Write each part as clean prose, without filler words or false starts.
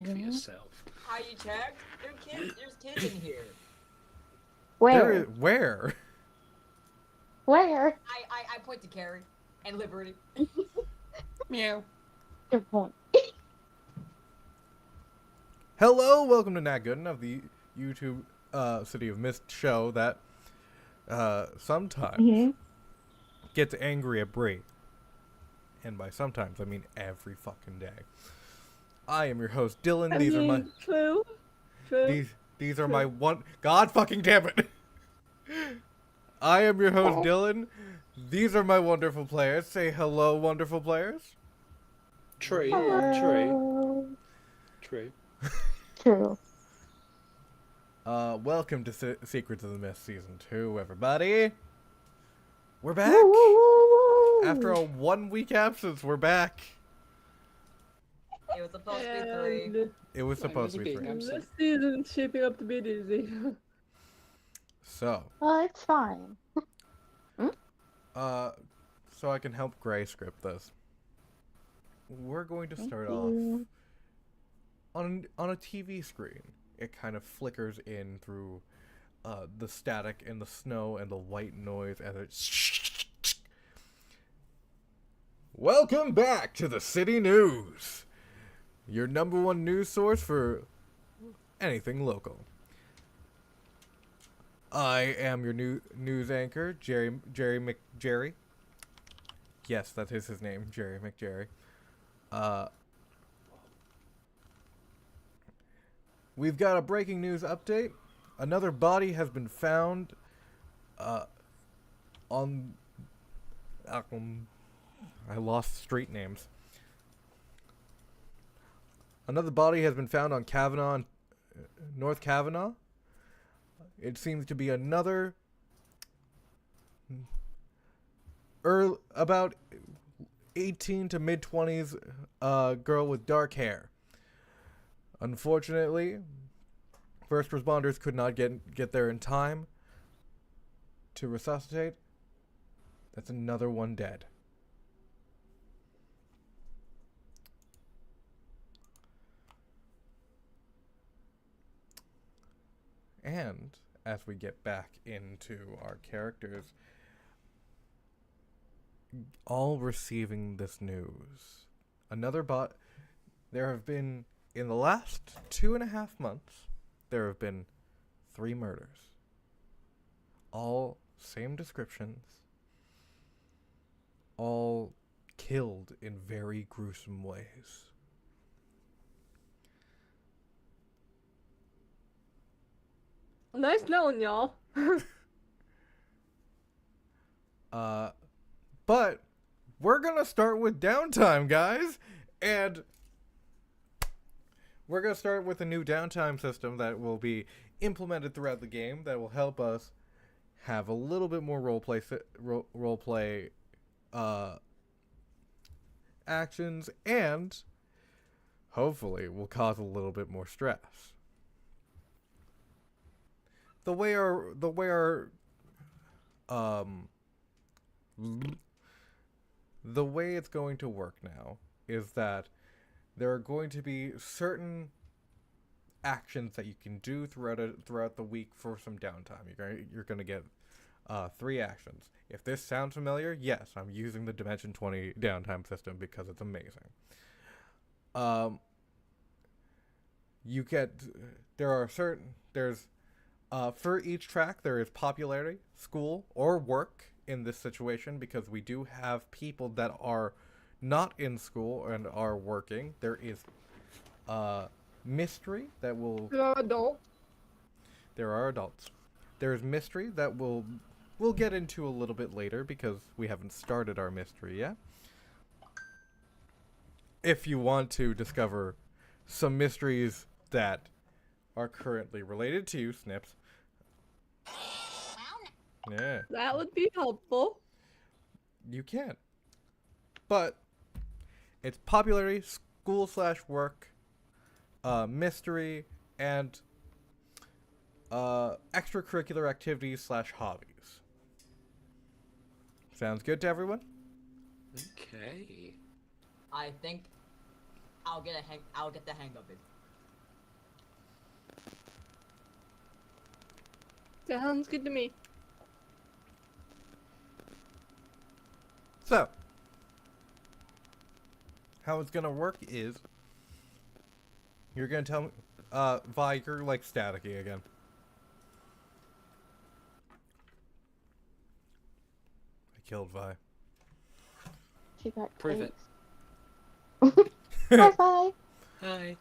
for yourself. How you checked? There's kids in here. Where? Where? Where? I point to Carrie and Liberty. Meow. Good point. Hello, welcome to Not Good Enough, the YouTube City of Mist show that sometimes gets angry at Brie. And by sometimes, I mean every fucking day. I am your host, Dylan. True. These are my one. God fucking damn it! I am your host, Dylan. These are my wonderful players. Say hello, wonderful players. Tree. Hello. Tree. True. Welcome to Secrets of the Mist Season 2, everybody. We're back. Woo. After a 1 week absence, we're back. It was supposed to be 3. It was supposed to be 3. This season's shaping up to be doozy. So, Well, it's fine. so I can help Gray script this. We're going to start off you. on a TV screen. It kind of flickers in through the static and the snow and the white noise as it. Welcome back to the City News, your number one news source for anything local. I am your news anchor, Jerry McJerry. Yes, that is his name, Jerry McJerry. We've got a breaking news update. Another body has been found on... I lost street names. Another body has been found on Kavanaugh, North Kavanaugh. It seems to be another about 18 to mid-20s girl with dark hair. Unfortunately, first responders could not get there in time to resuscitate. That's another one dead. And as we get back into our characters, all receiving this news. There have been, in the last 2.5 months, there have been 3 murders. All same descriptions. All killed in very gruesome ways. Nice knowing y'all. But we're gonna start with downtime, guys, and we're gonna start with a new downtime system that will be implemented throughout the game that will help us have a little bit more roleplay actions, and hopefully will cause a little bit more stress. The way it's going to work now is that there are going to be certain actions that you can do throughout the week for some downtime. You're going to get 3 actions. If this sounds familiar, yes, I'm using the Dimension 20 downtime system because it's amazing. For each track, there is popularity, school, or work in this situation, because we do have people that are not in school and are working. There is mystery that will... There are adults. There is mystery that we'll get into a little bit later because we haven't started our mystery yet. If you want to discover some mysteries that are currently related to you, Snips. Yeah. That would be helpful. You can. But it's popularity, school/work, mystery, and extracurricular activities/hobbies. Sounds good to everyone? Okay. I think I'll get the hang of it. Sounds good to me. So, how it's gonna work is you're gonna tell me, Vi, you're like staticky again. I killed Vi. She got Prove it. cakes. High five. Hi.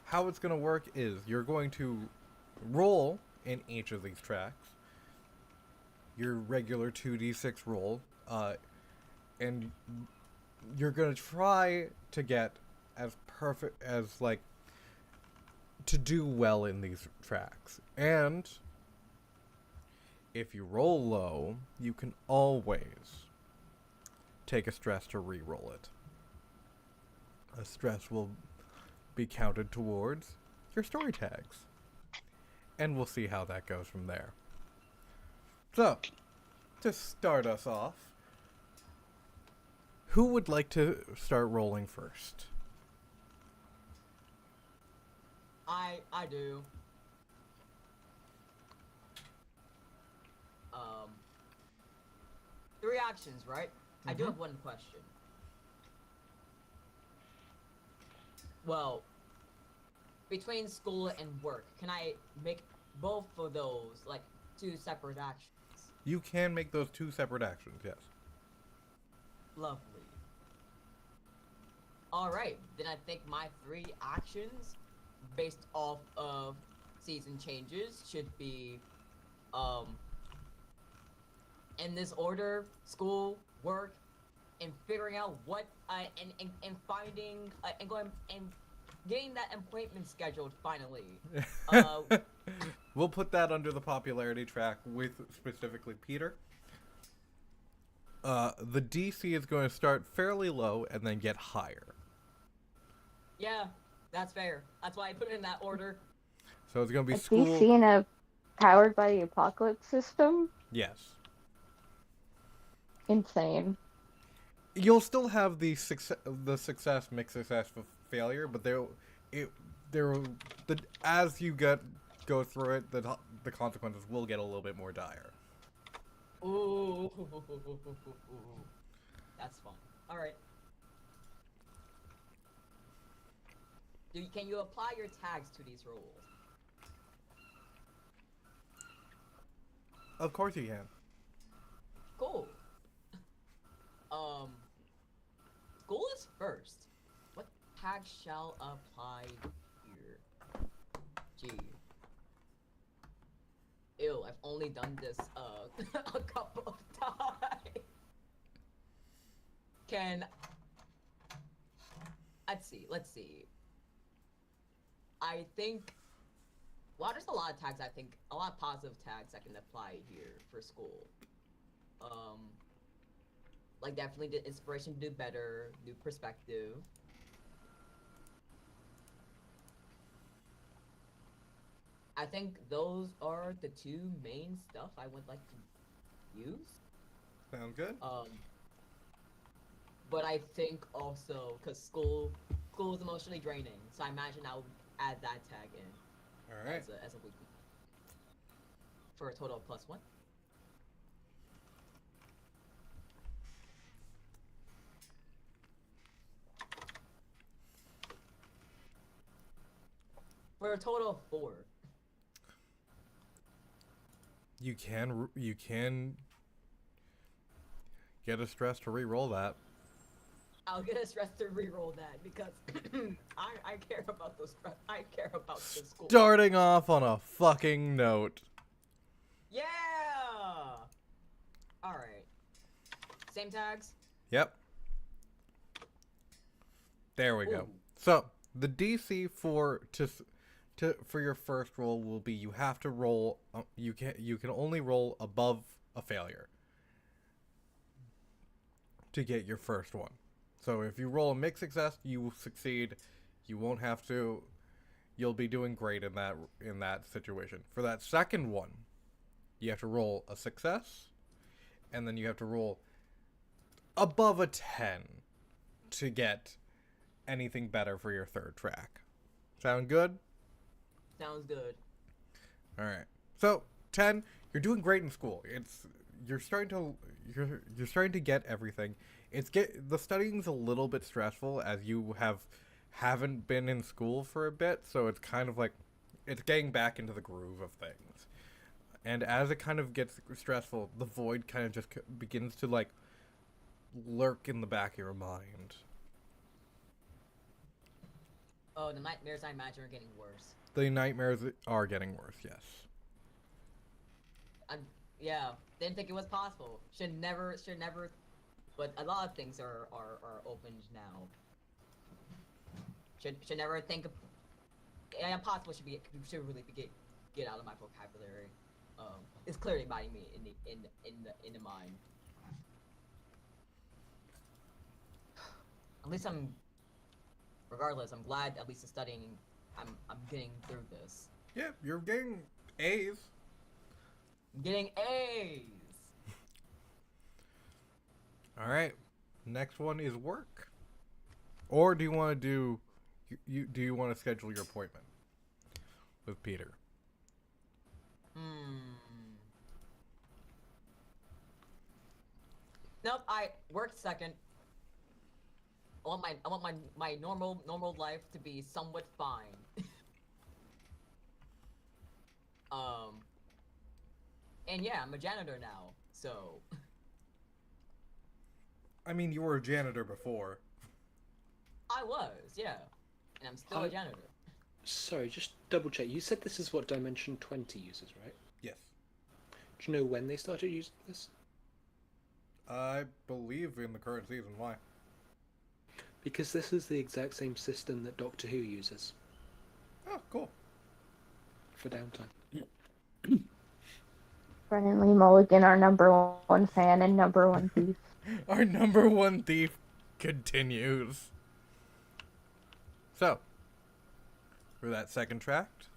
How it's gonna work is you're going to roll in each of these tracks your regular 2d6 roll, and you're gonna try to get as perfect as like to do well in these tracks. And if you roll low, you can always take a stress to re-roll it. A stress will be counted towards your story tags. And we'll see how that goes from there. So, to start us off, who would like to start rolling first? I do. Um, 3 actions, right? I do have one question. Well, between school and work, can I make both of those like 2 separate actions? You can make those 2 separate actions, yes. Lovely. Alright, then I think my 3 actions, based off of season changes, should be, in this order: school, work, and figuring out what, and finding, and going, and getting that appointment scheduled finally. We'll put that under the popularity track with specifically Peter. The DC is going to start fairly low and then get higher. Yeah, that's fair. That's why I put it in that order. So it's going to be Is school. DC in a powered by the apocalypse system? Yes. Insane. You'll still have the success, mixed success, failure, but as you go through it, the consequences will get a little bit more dire. Ooh, that's fun. All right. Can you apply your tags to these rolls? Of course you can. Cool. School is first. What tag shall apply here? Gee. Ew, I've only done this a couple of times. Let's see. I think, well, there's a lot of tags, a lot of positive tags I can apply here for school. Like definitely the inspiration to do better, new perspective. I think those are the 2 main stuff I would like to use. Sound good? But I think also, because school is emotionally draining, so I imagine I would add that tag in. All right. As a weekly. For a total of +1. For a total of 4. You can get a stress to re-roll that. I'll get a stress to re-roll that because I care about those. I care about the school. Starting off on a fucking note. Yeah. All right. Same tags. Yep. There we go. Ooh. So the DC for your first roll will be you have to roll. You can only roll above a failure to get your first one. So if you roll a mixed success, you will succeed. You won't have to. You'll be doing great in that situation. For that second one, you have to roll a success, and then you have to roll above a 10 to get anything better for your third track. Sound good? Sounds good. All right. So 10, you're doing great in school. You're starting to you're starting to get everything. The studying's a little bit stressful as you haven't been in school for a bit, so it's kind of like it's getting back into the groove of things. And as it kind of gets stressful, the void kind of just begins to like lurk in the back of your mind. Oh, the nightmares I imagine are getting worse. The nightmares are getting worse, yes. Yeah, didn't think it was possible. Should never. But a lot of things are opened now. Should never think of. Yeah, impossible should really get out of my vocabulary. It's clearly biting me in the mind. At least regardless, I'm glad at least in studying, I'm getting through this. Yeah, you're getting A's. Getting A's. All right. Next one is work. Or do you want to do you want to schedule your appointment with Peter? Nope, I worked second. I want my normal life to be somewhat fine. And yeah, I'm a janitor now, so. I mean, you were a janitor before. I was, yeah, and I'm still a janitor. Sorry, just double check. You said this is what Dimension 20 uses, right? Yes. Do you know when they started using this? I believe in the current season. Why? Because this is the exact same system that Doctor Who uses Oh, cool. for downtime. Brennan Lee Mulligan, our #1 fan and #1 thief. Our #1 thief continues. So, for that second tract,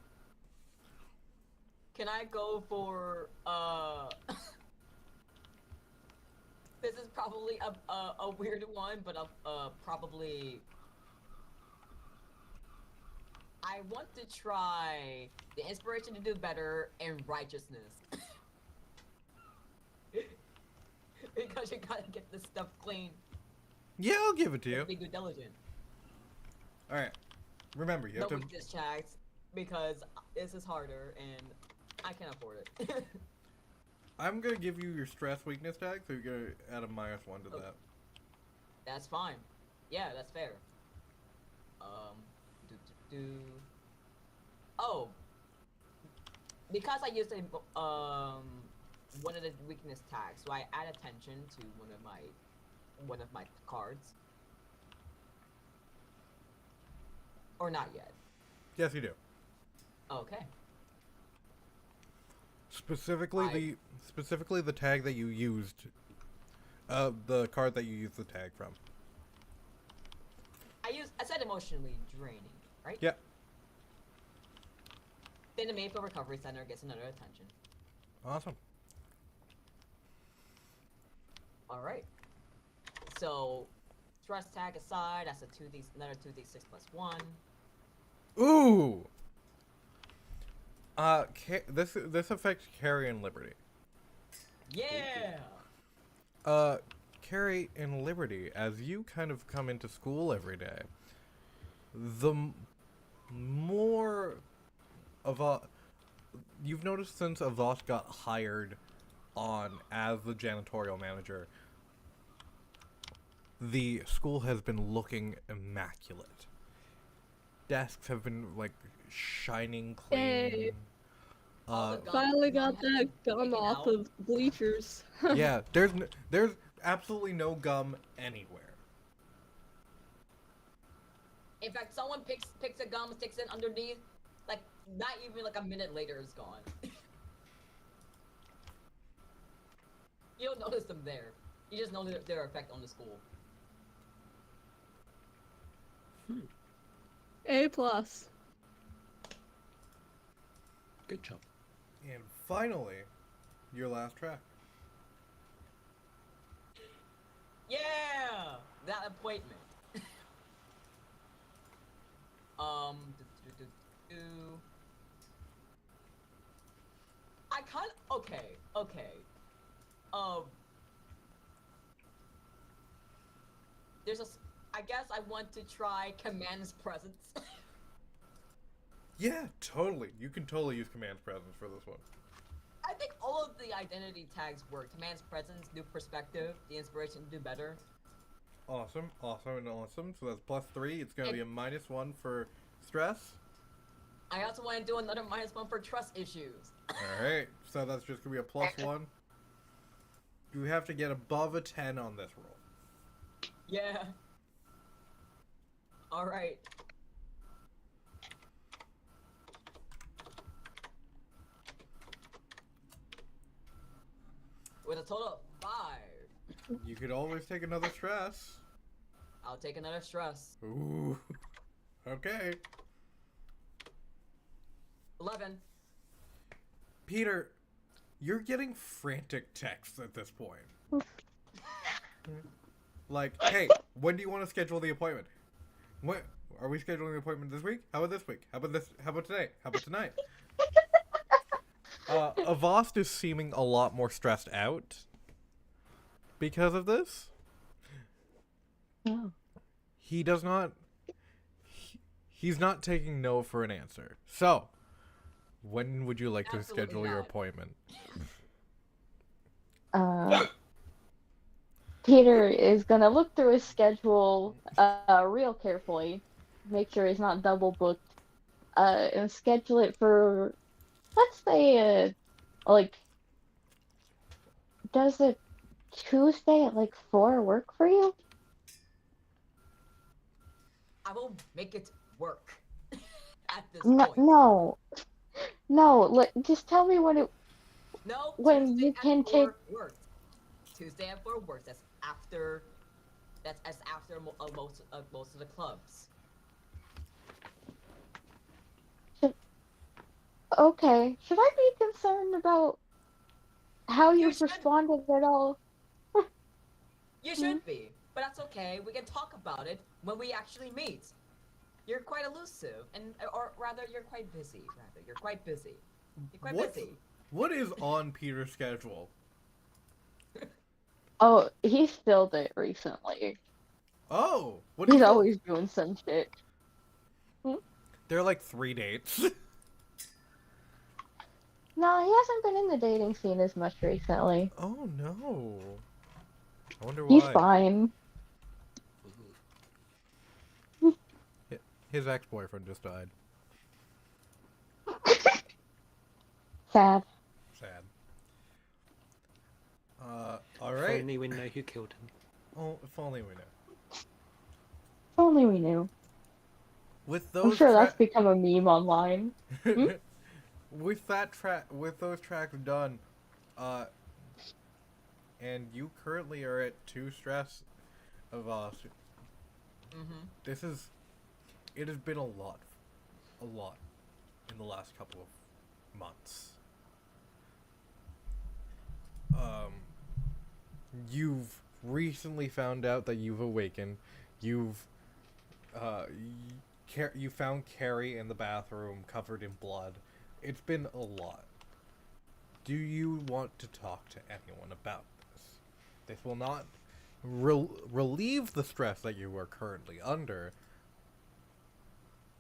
Can I go for This is probably a weird one, but probably. I want to try the inspiration to do better and righteousness. Because you gotta get this stuff clean. yeah, I'll give it to you. Be good diligent. All right. Remember, you No have to. weakness checks because this is harder and I can't afford it. I'm gonna give you your stress weakness tag, so you're gonna add a -1 to that. That's fine. Yeah, that's fair. Oh, because I used one of the weakness tags, so I add attention to one of my cards, or not yet. Yes, you do. Okay. Specifically the tag that you used, the card that you used the tag from. I said emotionally draining, right? Yeah. Then the Mayfield Recovery Center gets another attention. Awesome. All right. So, stress tag aside, that's another 2d6 plus 1. Ooh. This affects Carrie and Liberty. Yeah. Carrie and Liberty, as you kind of come into school every day, the more of you've noticed since Avos got hired on as the janitorial manager, the school has been looking immaculate. Desks have been like shining clean. Yay. All the gum Finally got has that been gum taken off out. of bleachers. Yeah, there's absolutely no gum anywhere. In fact, someone picks a gum, sticks it underneath, like not even like a minute later, it's gone. You don't notice them there. You just know their effect on the school. A+. Good job. And finally, your last track. Yeah, that appointment. I kind of okay. Um, there's I guess I want to try Command's presence. Yeah, totally. You can totally use command presence for this one. I think all of the identity tags work. Command's presence, new perspective, the inspiration to do better. Awesome, awesome, and awesome. So that's +3. It's going to be a -1 for stress. I also want to do another -1 for trust issues. Alright, so that's just going to be a +1. You have to get above a 10 on this roll. Yeah. Alright. With a total of 5. You could always take another stress. I'll take another stress. Ooh. Okay. 11. Peter, you're getting frantic texts at this point. Like, hey, when do you want to schedule the appointment? What are we scheduling the appointment this week? How about this week? How about this? How about today? How about tonight? Avast is seeming a lot more stressed out because of this. Oh. He does not. He's not taking no for an answer. So, when would you like to Absolutely schedule your not. appointment? Peter is gonna look through his schedule real carefully, make sure he's not double booked, and schedule it for, let's say, like, does a Tuesday at like 4 work for you? I will make it work. At this No, point. no. Just tell me when it. No, When Tuesday you at can 4 take. works. Tuesday at 4 works. That's after. That's as after most of the clubs. Okay, should I be concerned about how You you've should. responded at all? You should be, but that's okay. We can talk about it when we actually meet. You're quite elusive, or rather, you're quite busy. You're quite busy. You're quite busy. What is on Peter's schedule? Oh, he filled it recently. Oh, what He's is always doing some shit. There are like 3 dates. No, he hasn't been in the dating scene as much recently. Oh no. I wonder He's why. fine. His ex-boyfriend just died. Sad. Sad. If Alright. only we know who killed him. Oh, if only we know. If only we knew. With I'm those sure that's become a meme online. with those tracks done, and you currently are at 2 stress of Mm-hmm. it has been a lot in the last couple of months. You've recently found out that you've awakened. You found Carrie in the bathroom covered in blood. It's been a lot. Do you want to talk to anyone about this? This will not relieve the stress that you are currently under.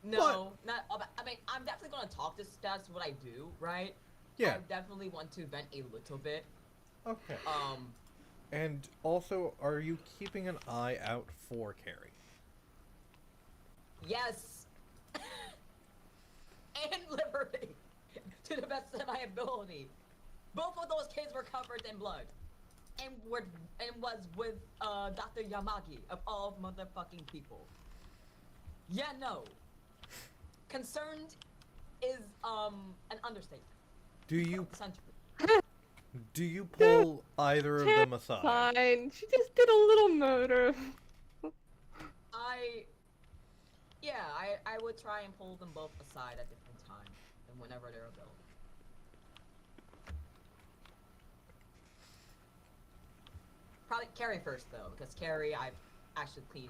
No, not. I mean, I'm definitely gonna talk to. That's what I do, right? Yeah. I definitely want to vent a little bit. Okay. Um. And also, are you keeping an eye out for Carrie? Yes. And Liberty, to the best of my ability. Both of those kids were covered in blood, and was with Dr. Yamagi of all motherfucking people. Yeah, no. Concerned is an understatement. Do you pull either of them aside? Fine. She just did a little murder. I would try and pull them both aside at different times and whenever they're available. Probably Carrie first though, because Carrie I've actually cleaned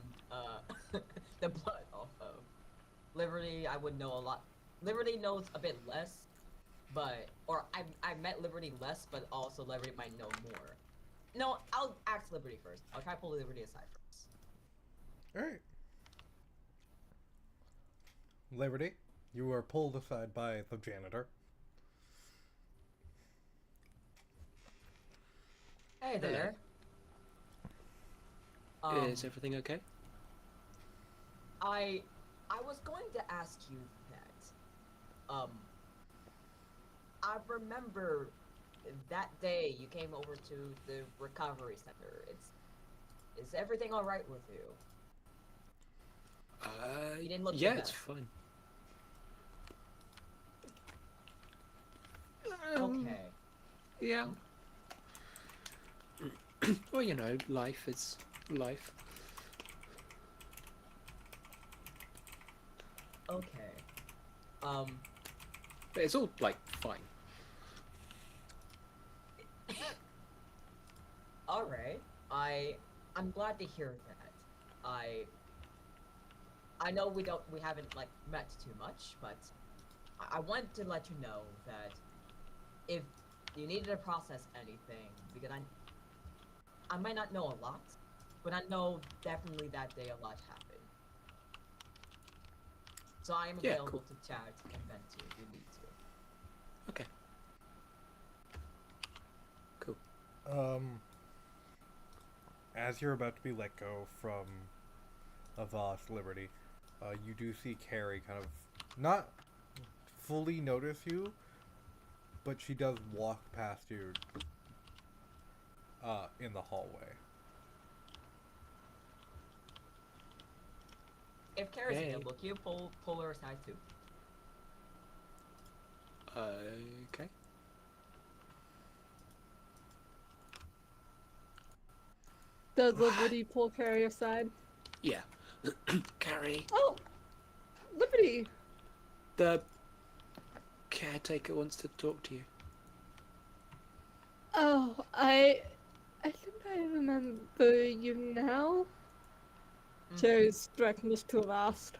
the blood off of. Liberty I would know a lot. Liberty knows a bit less, or I met Liberty less, but also Liberty might know more. No, I'll ask Liberty first. I'll try to pull Liberty aside first. All right. Liberty, you are pulled aside by the janitor. Hey Hello. there. Is everything okay? I was going to ask you that. I remember that day you came over to the recovery center. Is everything all right with you? You didn't look the Yeah, it's best. fine. Okay. Yeah. Well, you know, life is life. Okay. But it's all, like, fine. All right. I'm glad to hear that. I know we haven't like met too much, but I want to let you know that if you needed to process anything, because I might not know a lot, but I know definitely that day a lot happened. So I am Yeah, available cool. to chat and vent to if you need to. Okay. Cool. As you're about to be let go from Avast Liberty, you do see Carrie kind of not fully notice you, but she does walk past you in the hallway. If Kara's Hey. available, can you pull her aside too? Okay. Does Liberty pull Carrie aside? Yeah. Carrie, Oh, Liberty! the caretaker wants to talk to you. Oh, I think I remember you now. Cherry's directing us to Avast.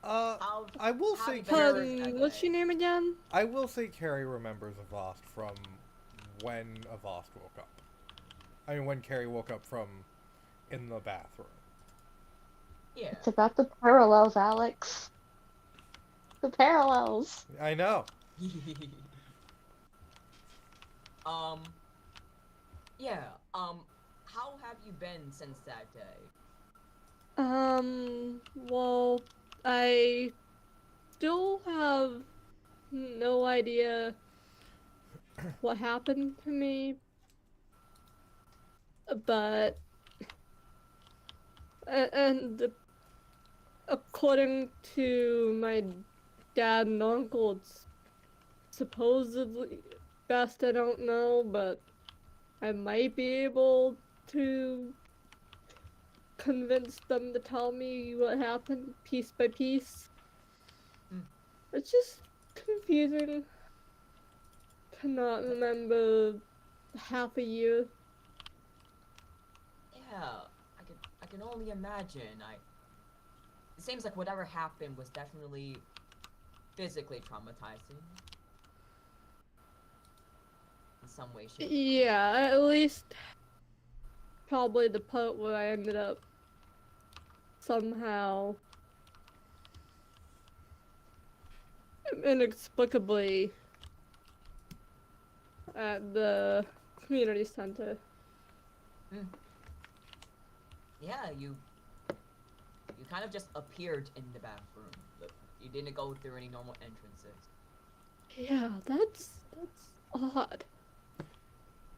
How I will how say have you been since Carrie. that What's day? your name again? I will say Carrie remembers Avast from when Avast woke up. I mean, when Carrie woke up from in the bathroom. Yeah. It's about the parallels, Alex. The parallels. I know. um. Yeah. How have you been since that day? Well, I still have no idea what happened to me, but and according to my dad and uncle, it's supposedly best I don't know, but I might be able to convince them to tell me what happened piece by piece. Mm. It's just confusing to not remember half a year. Yeah. I can only imagine. It seems like whatever happened was definitely physically traumatizing. In some way, shape, or form. Yeah, at least probably the part where I ended up somehow inexplicably at the community center. Yeah, you kind of just appeared in the bathroom. Look, you didn't go through any normal entrances. Yeah, that's odd.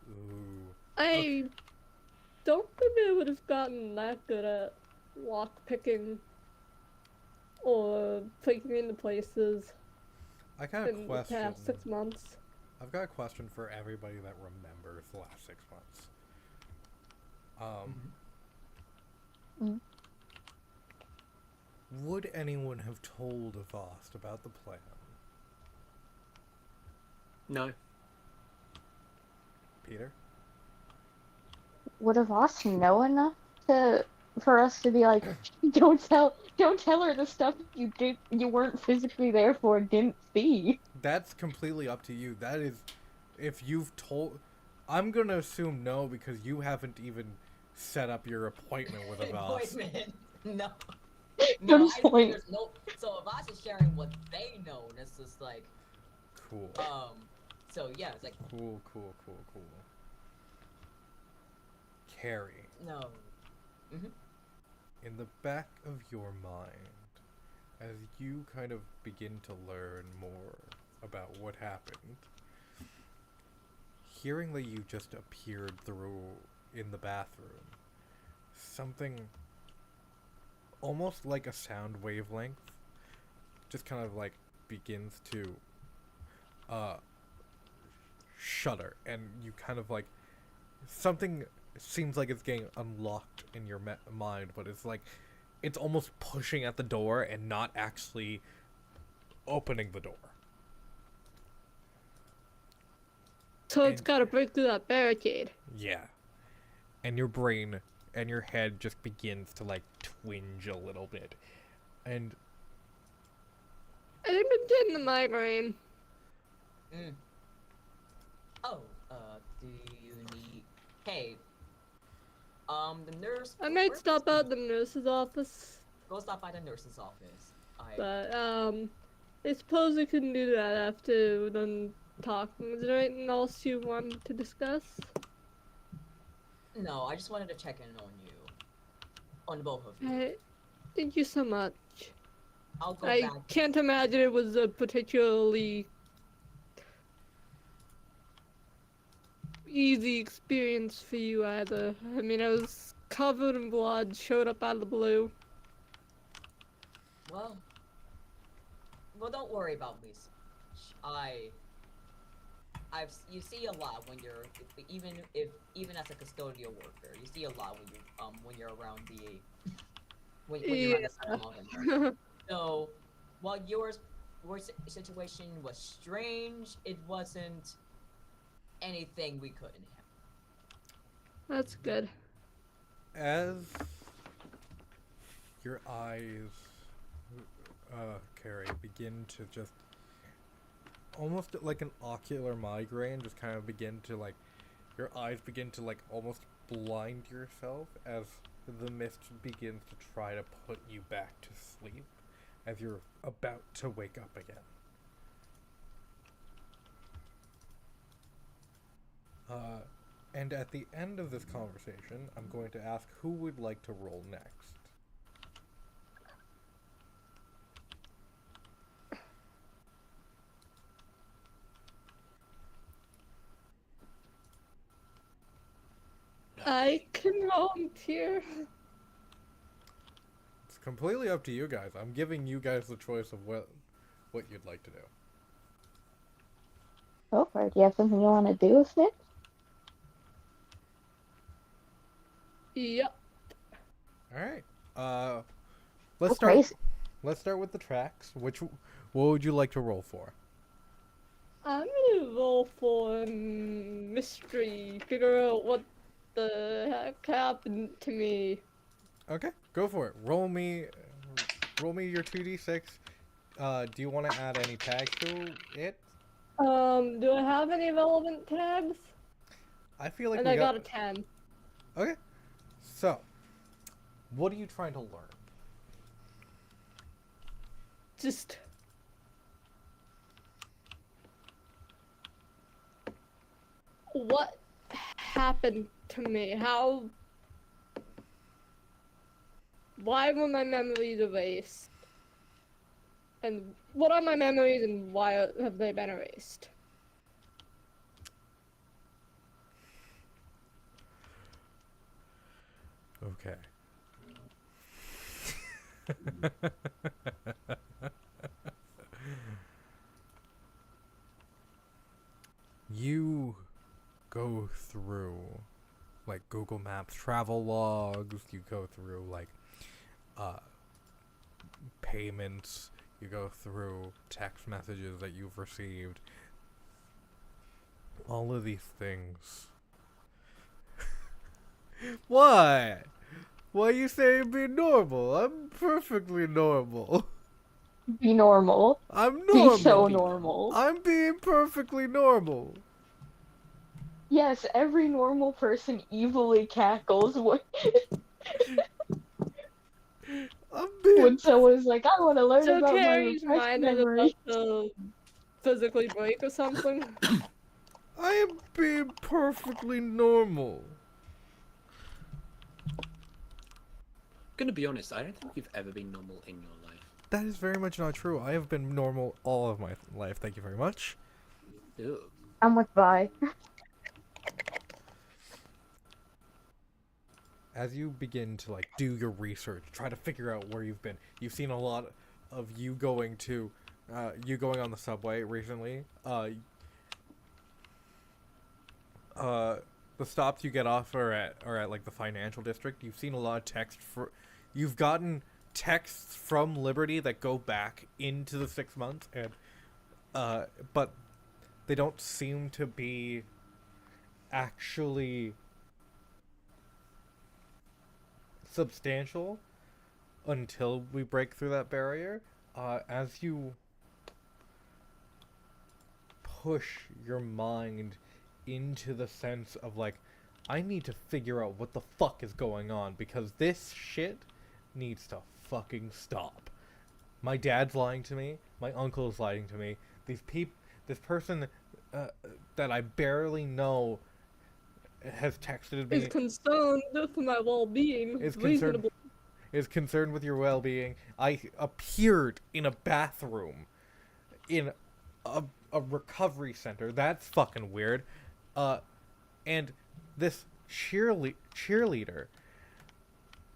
Ooh. I don't think I would have gotten that good at lock picking or breaking into places I got a in the question. past 6 months. I've got a question for everybody that remembers the last 6 months. Mm. Would anyone have told Avast about the plan? No. Peter? Would Avast know enough to for us to be like, don't tell her the stuff you weren't physically there for, didn't see. That's completely up to you. That is, if you've told, I'm gonna assume no because you haven't even set up your appointment with a boss. Appointment. No. Good No, I point. there's no. So if I was sharing what they know, and it's just like, Cool. So yeah, it's like Cool. Carrie, no. Mhm. in the back of your mind, as you kind of begin to learn more about what happened, hearing that you just appeared through in the bathroom, something almost like a sound wavelength just kind of like begins to shudder, and you kind of like something seems like it's getting unlocked in your mind, but it's like it's almost pushing at the door and not actually opening the door. So it's And- gotta break through that barricade. Yeah. And your brain and your head just begins to like twinge a little bit. And I think I'm getting the migraine. Mm. Oh, do you need? Hey, the nurse. I might where's stop the- out the nurse's office, Go stop by the nurse's office. but I suppose we can do that after we're done talking. Is there anything else you want to discuss? No, I just wanted to check in on you, on both of you. Alright, thank you so much. I'll go I back. can't imagine it was a particularly easy experience for you either. I mean, I was covered in blood, showed up out of the blue. Well, don't worry about me. You see a lot when you're even as a custodial worker, you see a lot when you're around the when you're around the Salamandra. So while your situation was strange, it wasn't anything we couldn't handle. That's good. as your eyes, Carrie, begin to just almost like an ocular migraine, just kind of begin to like, your eyes begin to like almost blind yourself as the mist begins to try to put you back to sleep as you're about to wake up again. And at the end of this conversation, I'm going to ask who would like to roll next. I can volunteer. It's completely up to you guys. I'm giving you guys the choice of what you'd like to do. Go for it. Do you have something you want to do, Snitch? Yep. All right. Let's Go start. crazy. Let's start with the tracks. What would you like to roll for? I'm gonna roll for mystery. Figure out what the heck happened to me. Okay, go for it. Roll me your 2d6. Do you want to add any tags to it? Do I have any relevant tags? I feel like And we I got a 10. Okay. So, what are you trying to learn? Just what happened to me? Why were my memories erased? And what are my memories and why have they been erased? Okay. You go through like Google Maps travel logs, you go through like payments, you go through text messages that you've received. All of these things. What? Why you saying be normal? I'm perfectly normal. Be normal. I'm Be so normal. normal. I'm being perfectly normal. Yes, every normal person evilly cackles I'm being. when someone's like, I want to learn So about my Carrie's repressed minded about memory. to physically break or something. I am being perfectly normal. Gonna be honest, I don't think you've ever been normal in your life. That is very much not true. I have been normal all of my life. Thank you very much. Ew. I'm with Vi. As you begin to like do your research, try to figure out where you've been. You've seen a lot of you going on the subway recently. The stops you get off are at like the financial district. You've seen a lot of you've gotten texts from Liberty that go back into the 6 months, and but they don't seem to be actually substantial until we break through that barrier. As you push your mind into the sense of like, I need to figure out what the fuck is going on because this shit needs to fucking stop. My dad's lying to me. My uncle is lying to me. This person that I barely know has texted me. Is concerned for my well-being. Is concerned Reasonable. is concerned with your well-being. I appeared in a bathroom in a recovery center. That's fucking weird. And this cheerleader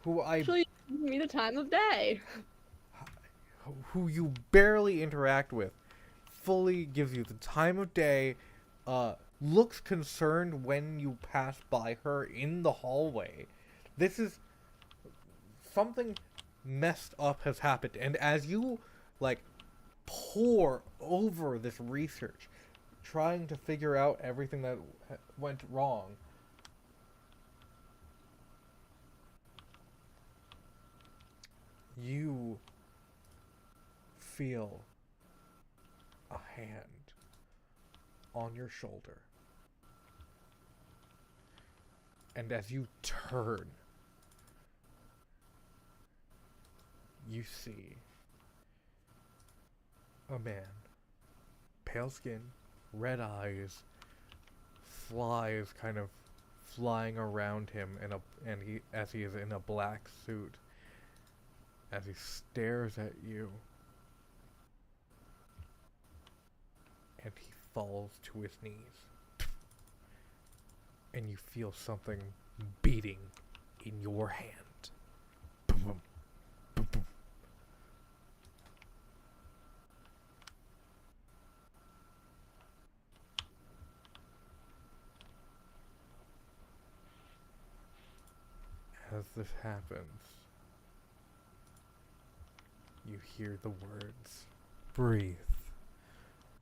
who Actually, give me the time of day. who you barely interact with fully gives you the time of day, looks concerned when you pass by her in the hallway. This is something messed up has happened, and as you like pore over this research trying to figure out everything that went wrong, you feel a hand on your shoulder. And as you turn, you see a man, pale skin, red eyes, flies kind of flying around him as he is in a black suit, as he stares at you, and he falls to his knees, and you feel something beating in your hand. Boom, boom, boom, boom. As this happens, you hear the words, breathe.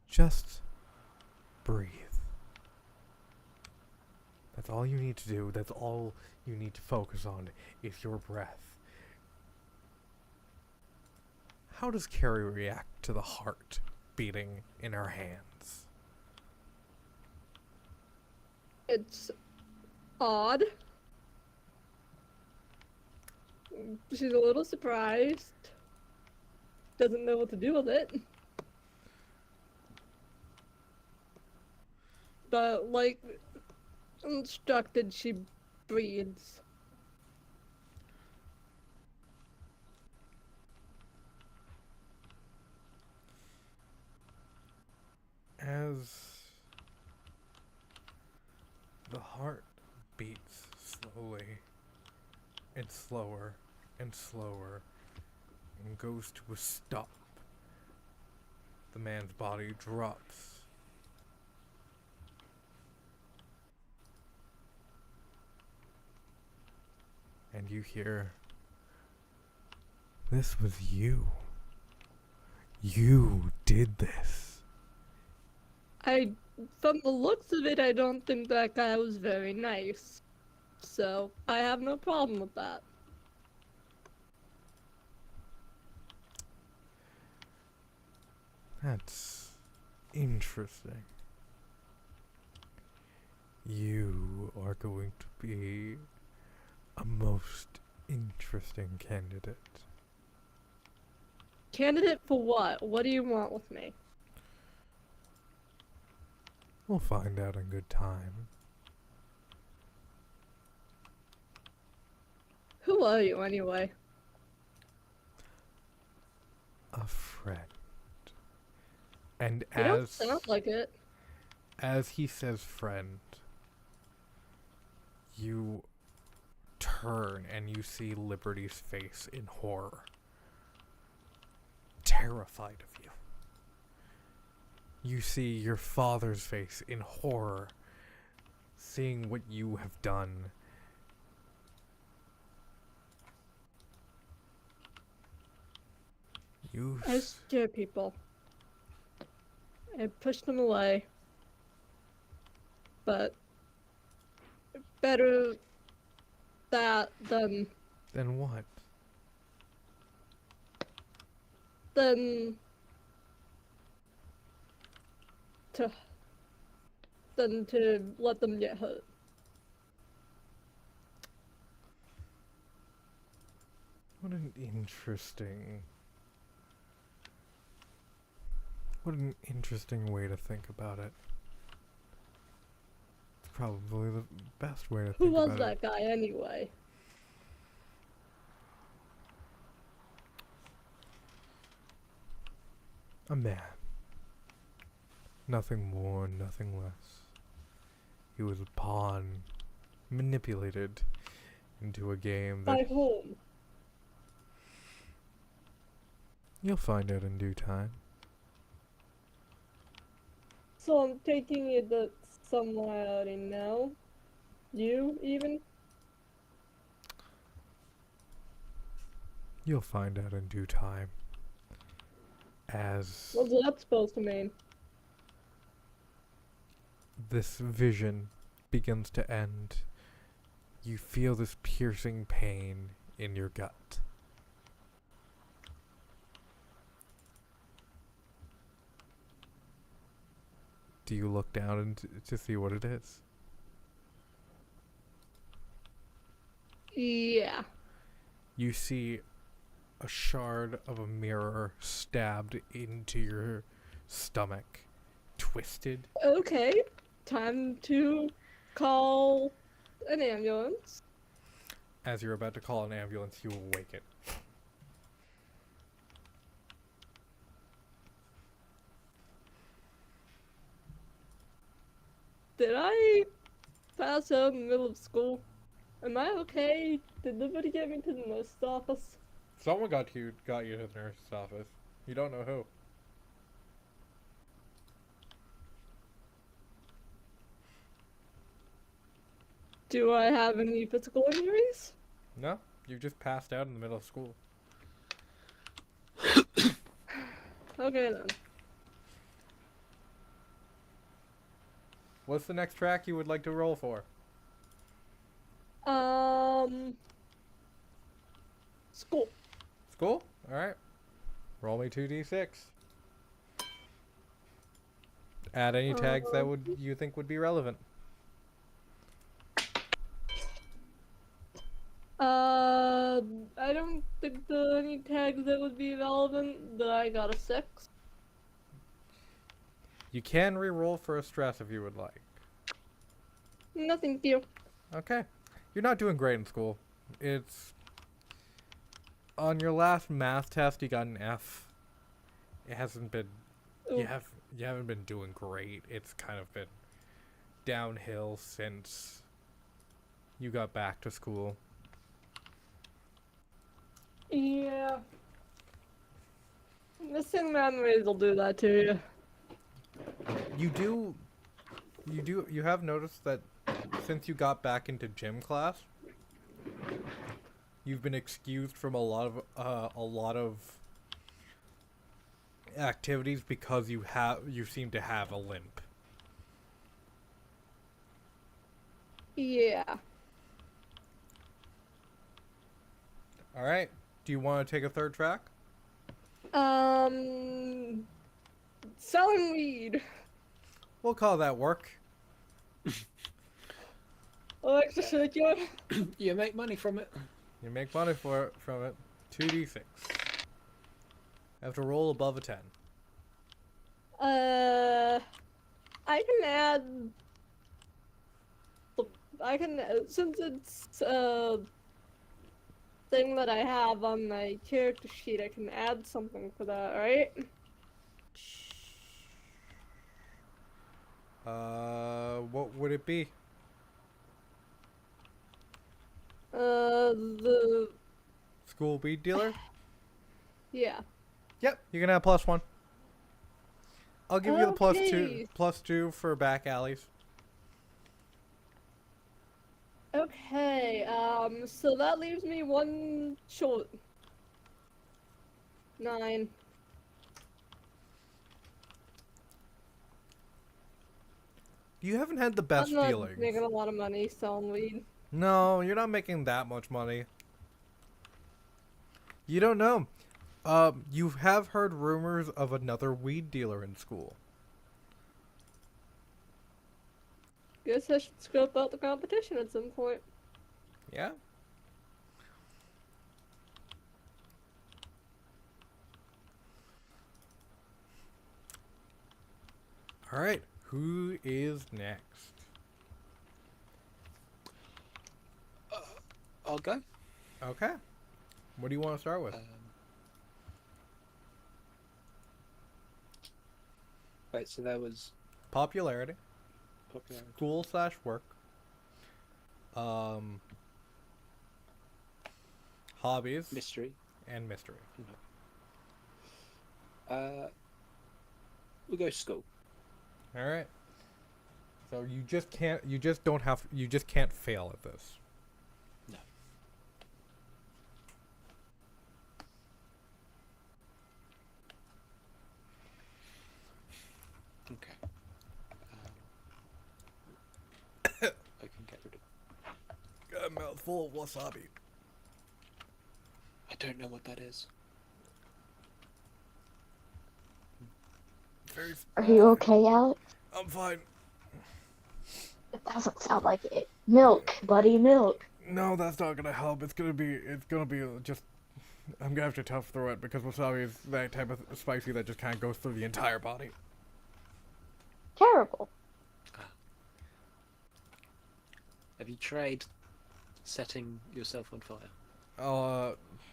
Just breathe. That's all you need to do. That's all you need to focus on is your breath. How does Carrie react to the heart beating in her hands? It's odd. She's a little surprised. Doesn't know what to do with it. But, like instructed, she breathes. As the heart beats slowly and slower and slower and goes to a stop, the man's body drops. And you hear, "This was you. You did this." From the looks of it, I don't think that guy was very nice. So, I have no problem with that. That's interesting. You are going to be a most interesting candidate. Candidate for what? What do you want with me? We'll find out in good time. Who are you anyway? A friend. And You don't sound like it. as he says friend, you turn and you see Liberty's face in horror. Terrified of you. You see your father's face in horror, seeing what you have done. You I scare people. I push them away. But better that then what? than to than to let them get hurt. What an interesting way to think about it. It's probably the best way to Who think was about it. that guy anyway? A man. Nothing more, nothing less. He was a pawn, manipulated into a game By that whom? you'll find out in due time. So I'm taking it that someone I already know. You even? You'll find out in due time. As What's that supposed to mean? this vision begins to end, you feel this piercing pain in your gut. Do you look down to see what it is? Yeah. You see a shard of a mirror stabbed into your stomach, twisted. Okay. Time to call an ambulance. As you're about to call an ambulance, you awaken. Did I pass out in the middle of school? Am I okay? Did nobody get me to the nurse's office? Someone got you to the nurse's office. You don't know who. Do I have any physical injuries? No, you just passed out in the middle of school. Okay then. What's the next track you would like to roll for? School. School? Alright. Roll me 2d6. Add any tags that you think would be relevant. I don't think there are any tags that would be relevant, but I got a 6. You can re-roll for a stress if you would like. No, thank you. Okay. You're not doing great in school. It's... On your last math test, you got an F. It hasn't been... You haven't been doing great. It's kind of been downhill since you got back to school. Yeah. Missing memories will do that to you. You have noticed that since you got back into gym class, you've been excused from a lot of activities because you seem to have a limp. Yeah. All right. Do you want to take a third track? selling weed. We'll call that work. Alexis, should you? You make money from it. You make money from it. 2d6. Have to roll above a 10. I can add. I can, since it's thing that I have on my character sheet, I can add something for that, right? What would it be? The School weed dealer? yeah. Yep, you can have +1. I'll give you the Okay. +2 for back alleys. Okay, so that leaves me one short. 9. You haven't had the best I'm not feelings. making a lot of money selling weed. No, you're not making that much money. You don't know. You have heard rumors of another weed dealer in school. Guess I should scope out the competition at some point. Yeah? Alright, who is next? I'll go. Okay. What do you want to start with? Right, so there was Popularity, popularity. school/work, hobbies, Mystery. and mystery. We'll go school. Alright. So you just can't fail at this. No. Okay. I can get rid of. Got a mouthful of wasabi. I don't know what that is. Very Are you okay, Alex? I'm fine. It doesn't sound like it. Milk, buddy, milk. No, that's not gonna help. It's gonna be just. I'm gonna have to tough through it because wasabi is that type of spicy that just kind of goes through the entire body. Terrible. Have you tried setting yourself on fire?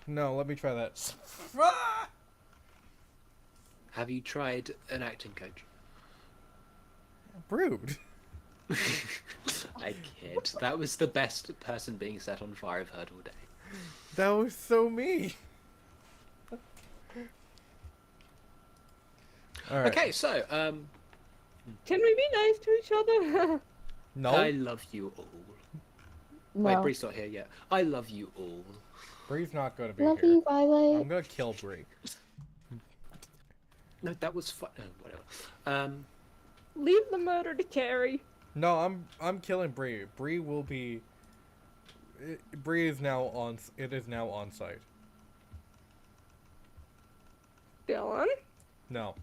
No. Let me try that. Have you tried an acting coach? Rude. I kid. That was the best person being set on fire I've heard all day. That was so mean. All right. Okay, so Can we be nice to each other? No. I love you all. No. Wait, Bree's not here yet. I love you all. Bree's not gonna be Love here. you, Violet. I'm gonna kill Bree. No, that was fun. Whatever. Leave the murder to Carrie. No, I'm killing Bree. Bree will be. Bree is now on. It is now on site. Dylan? No.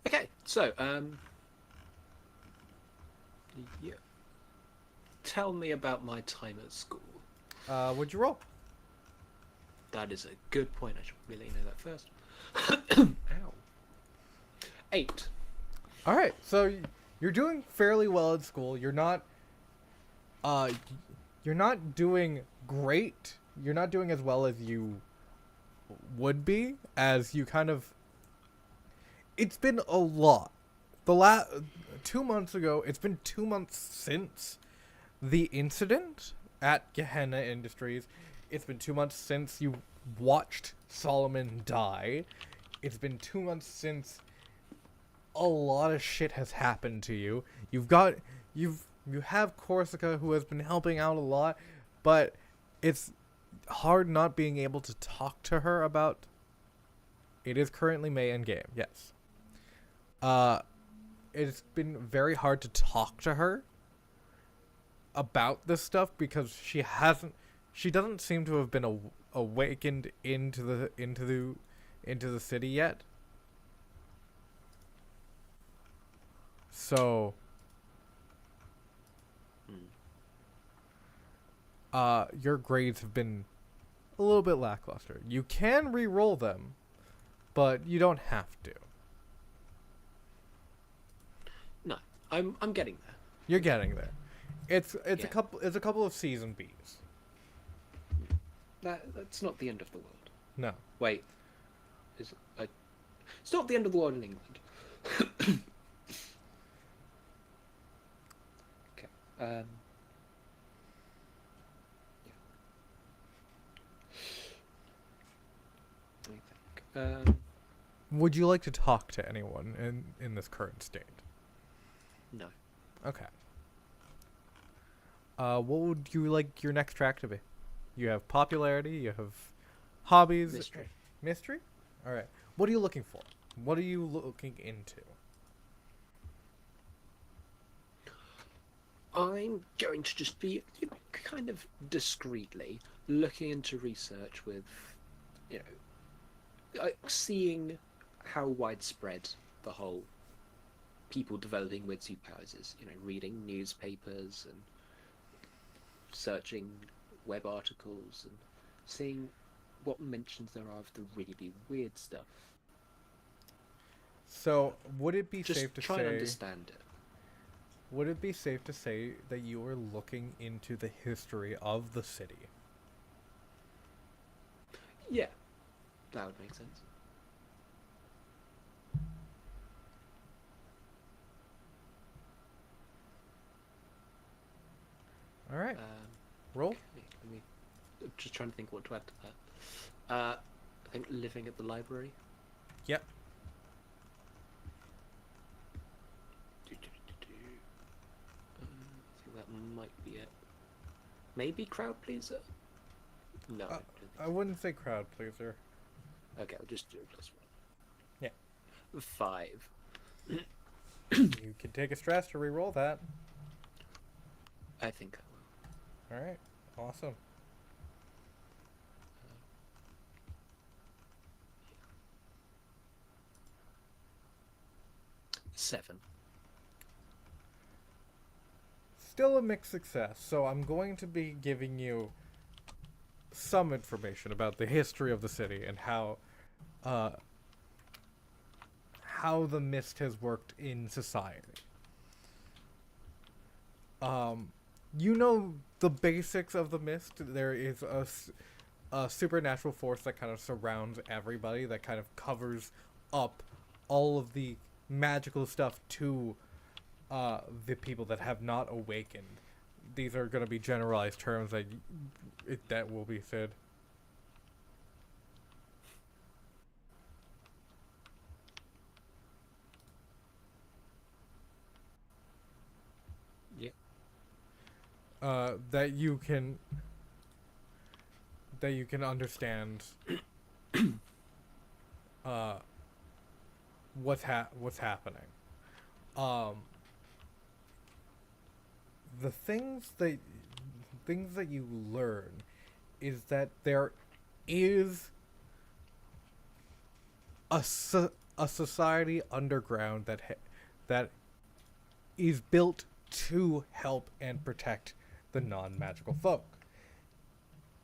Okay, so yeah. Tell me about my time at school. Would you roll? That is a good point. I should really know that first. Ow. 8. All right. So you're doing fairly well at school. You're not doing great. You're not doing as well as you would be, as you kind of. It's been a lot. 2 months ago, it's been 2 months since the incident at Gehenna Industries. It's been 2 months since you watched Solomon die. It's been 2 months since a lot of shit has happened to you. You have Corsica, who has been helping out a lot, but it's hard not being able to talk to her about. It is currently May in game, yes. It's been very hard to talk to her about this stuff because she doesn't seem to have been awakened into the city yet. So, your grades have been a little bit lackluster. You can re-roll them, but you don't have to. No, I'm getting there. You're getting there. It's Yeah. a couple of C's and B's. That's not the end of the world. No. Wait, it's not the end of the world in England. Okay. Yeah. Let me think. Would you like to talk to anyone in this current state? No. Okay. What would you like your next track to be? You have popularity, you have hobbies. Mystery. Mystery? Alright. What are you looking for? What are you looking into? I'm going to just be, kind of discreetly looking into research with, seeing how widespread the whole people developing with superpowers is. Reading newspapers and searching web articles and seeing what mentions there are of the really weird stuff. So, would it be Just safe to try say... and understand it. Would it be safe to say that you are looking into the history of the city? Yeah, that would make sense. Alright. Roll. Okay, I'm just trying to think what to add to that. I think living at the library. Yep. I think that might be it. Maybe crowd pleaser? No. I don't think I wouldn't say crowd pleaser. so. Okay, I'll just do a +1. Yeah. 5. You can take a stress to re-roll that. I think I will. Alright. Awesome. Seven. Still a mixed success, so I'm going to be giving you some information about the history of the city and how the mist has worked in society. You know the basics of the mist. There is a supernatural force that kind of surrounds everybody, that kind of covers up all of the magical stuff to the people that have not awakened. These are going to be generalized terms that will be said. Yep. That you can understand what's happening. The things that you learn is that there is a society underground that is built to help and protect the non-magical folk.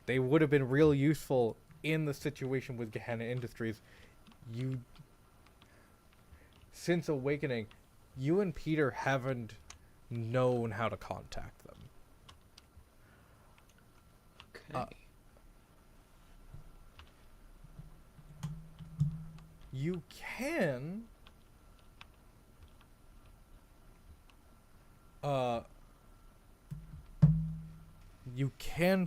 They would have been real useful in the situation with Gehenna Industries. Since awakening, you and Peter haven't known how to contact them. Okay. You can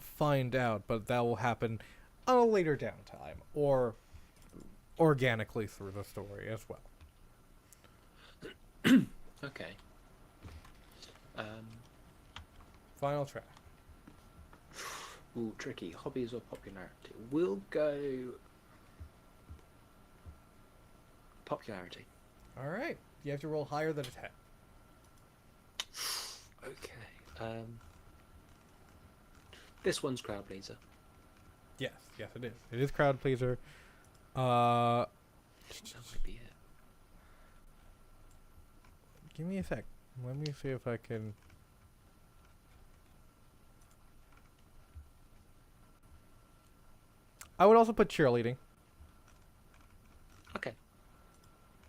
find out, but that will happen on a later downtime or organically through the story as well. Okay. Final track. Ooh, tricky. Hobbies or popularity? We'll go popularity. All right. You have to roll higher than a 10. Okay. This one's crowd pleaser. Yes, it is. It is crowd pleaser. That might be it. Give me a sec. Let me see if I can. I would also put cheerleading. Okay.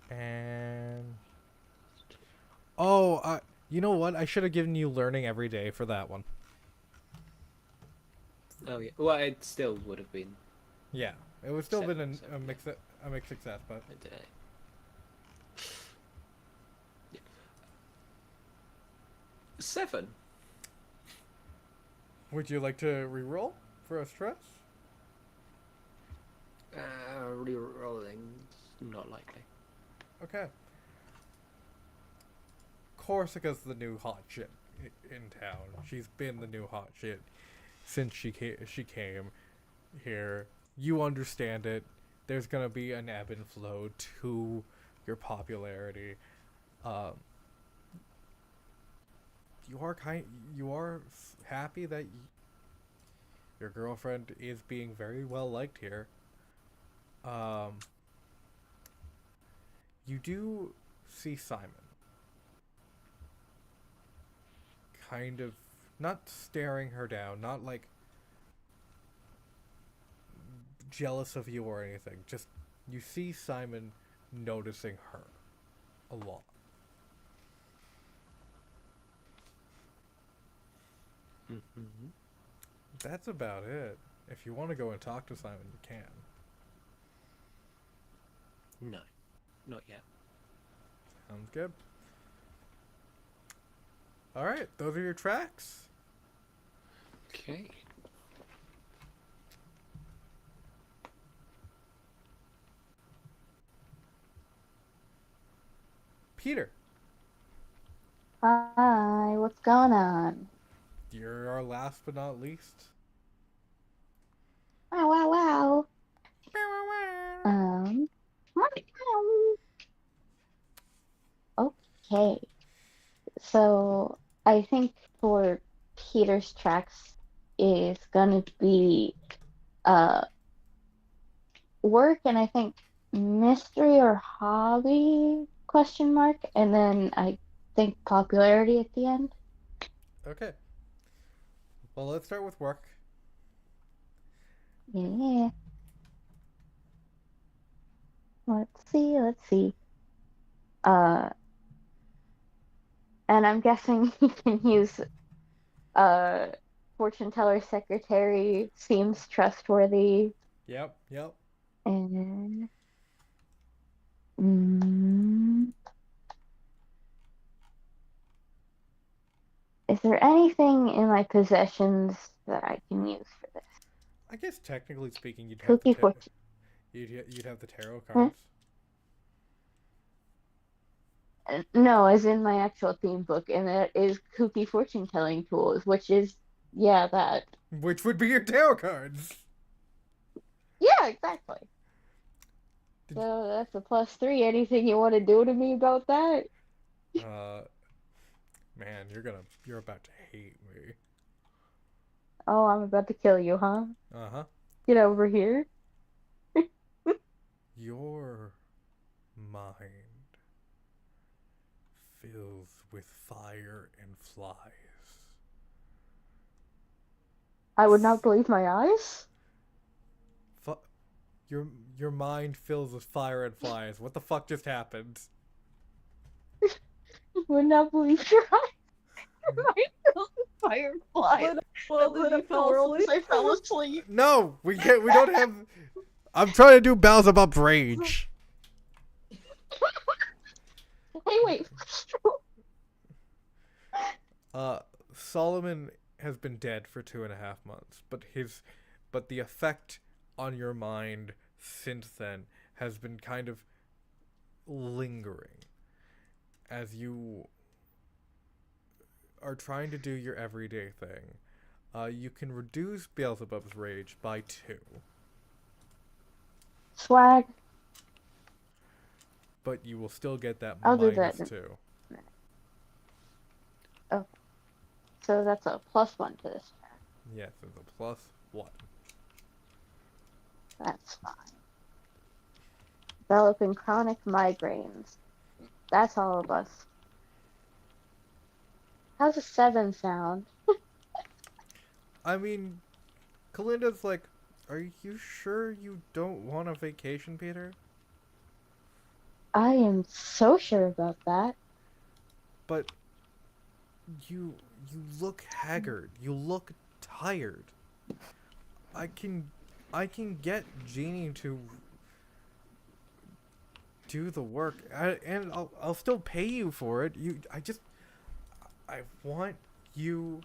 And oh, you know what? I should have given you learning every day for that one. Oh yeah. Well, it still would have been Yeah, it would still been seven, a mixed success, but a day. Yeah. 7. would you like to re-roll for a stress? Rerolling, not likely. Okay. Corsica's the new hot shit in town. She's been the new hot shit since she came here. You understand it. There's gonna be an ebb and flow to your popularity. Um, you are happy that your girlfriend is being very well liked here. Um, you do see Simon kind of not staring her down, not like jealous of you or anything. Just you see Simon noticing her a lot. Mm-hmm. That's about it. If you want to go and talk to Simon, you can. No, not yet. Sounds good. All right, those are your tracks. Okay. Peter, Hi, what's going on? you're our last but not least. Wow, wow, wow. Um, okay. So I think for Peter's tracks is gonna be uh work and I think mystery or hobby question mark and then I think popularity at the end. Okay. Well, let's start with work. Yeah. Let's see. Uh and I'm guessing you can use uh fortune teller secretary seems trustworthy Yep, yep. and mm, is there anything in my possessions that I can use for this? I guess technically speaking, Cookie fortune. you'd have the tarot Huh? cards. No, as in my actual theme book, and that is kooky fortune telling tools, which is yeah, that. Which would be your tarot cards. Yeah, exactly. Did So that's a +3. Anything you want to do to me about that? uh, man, you're about to hate me. Oh, I'm about to kill you, huh? Uh huh. Get over here. Your mind fills with fire and flies. I would not believe my eyes. Fu- your your mind fills with fire and flies. What the fuck just happened? Would not believe your eyes. My fireflies. Well, That then lit you up the fell world as asleep. I fell asleep. No, we can't. We don't have. I'm trying to do Beelzebub's rage. Hey, wait. Solomon has been dead for 2.5 months, but the effect on your mind since then has been kind of lingering as you are trying to do your everyday thing. You can reduce Beelzebub's rage by 2, Swag. but you will still get that I'll do that. -2. Oh, so that's a +1 to this track. Yes, it's a +1. That's fine. Developing chronic migraines. That's all of us. How's a 7 sound? I mean, Kalinda's like, are you sure you don't want a vacation, Peter? I am so sure about that. But you you look haggard. You look tired. I can I can get Jeannie to do the work, and I'll still pay you for it. I want you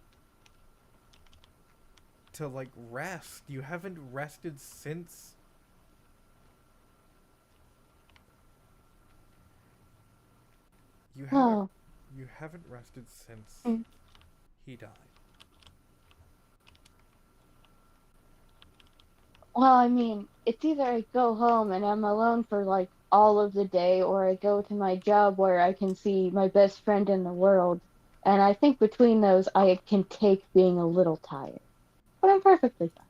to like rest. You haven't rested since you haven't Oh, you haven't rested since mm. he died. Well, I mean, it's either I go home and I'm alone for like all of the day, or I go to my job where I can see my best friend in the world. And I think between those, I can take being a little tired. But I'm perfectly fine.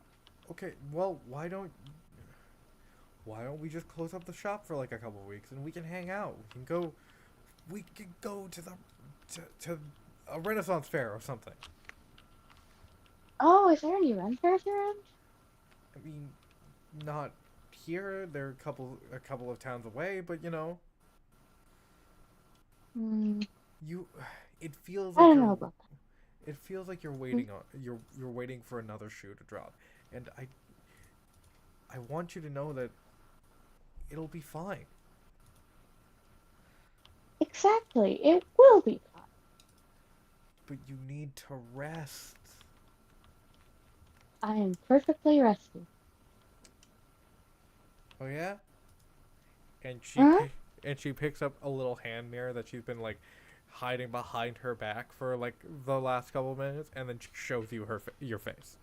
Okay, well, why don't we just close up the shop for like a couple weeks and we can hang out. We could go to the to a Renaissance fair or something. Oh, is there any run fairs around? I mean, not here. They're a couple of towns away, but Hmm, you it feels I like don't you're know about it feels like you're that. waiting on you're waiting for another shoe to drop. And I want you to know that it'll be fine. Exactly, it will be fine. But you need to rest. I am perfectly rested. Oh yeah? And she Huh? pick, and she picks up a little hand mirror that she's been like hiding behind her back for like the last couple of minutes, and then she shows you your face.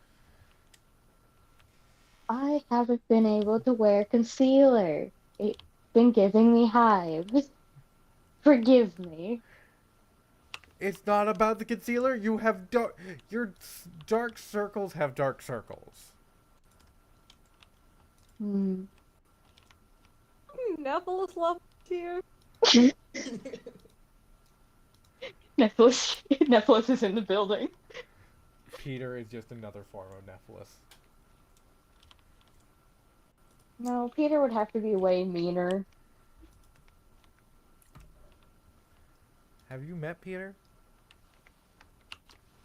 I haven't been able to wear concealer. It's been giving me hives. Forgive me. It's not about the concealer. Your dark circles have dark circles. Hmm. Neville's left here. Nephilis, Nephilis is in the building. Peter is just another form of Nephilis. No, Peter would have to be way meaner. Have you met Peter?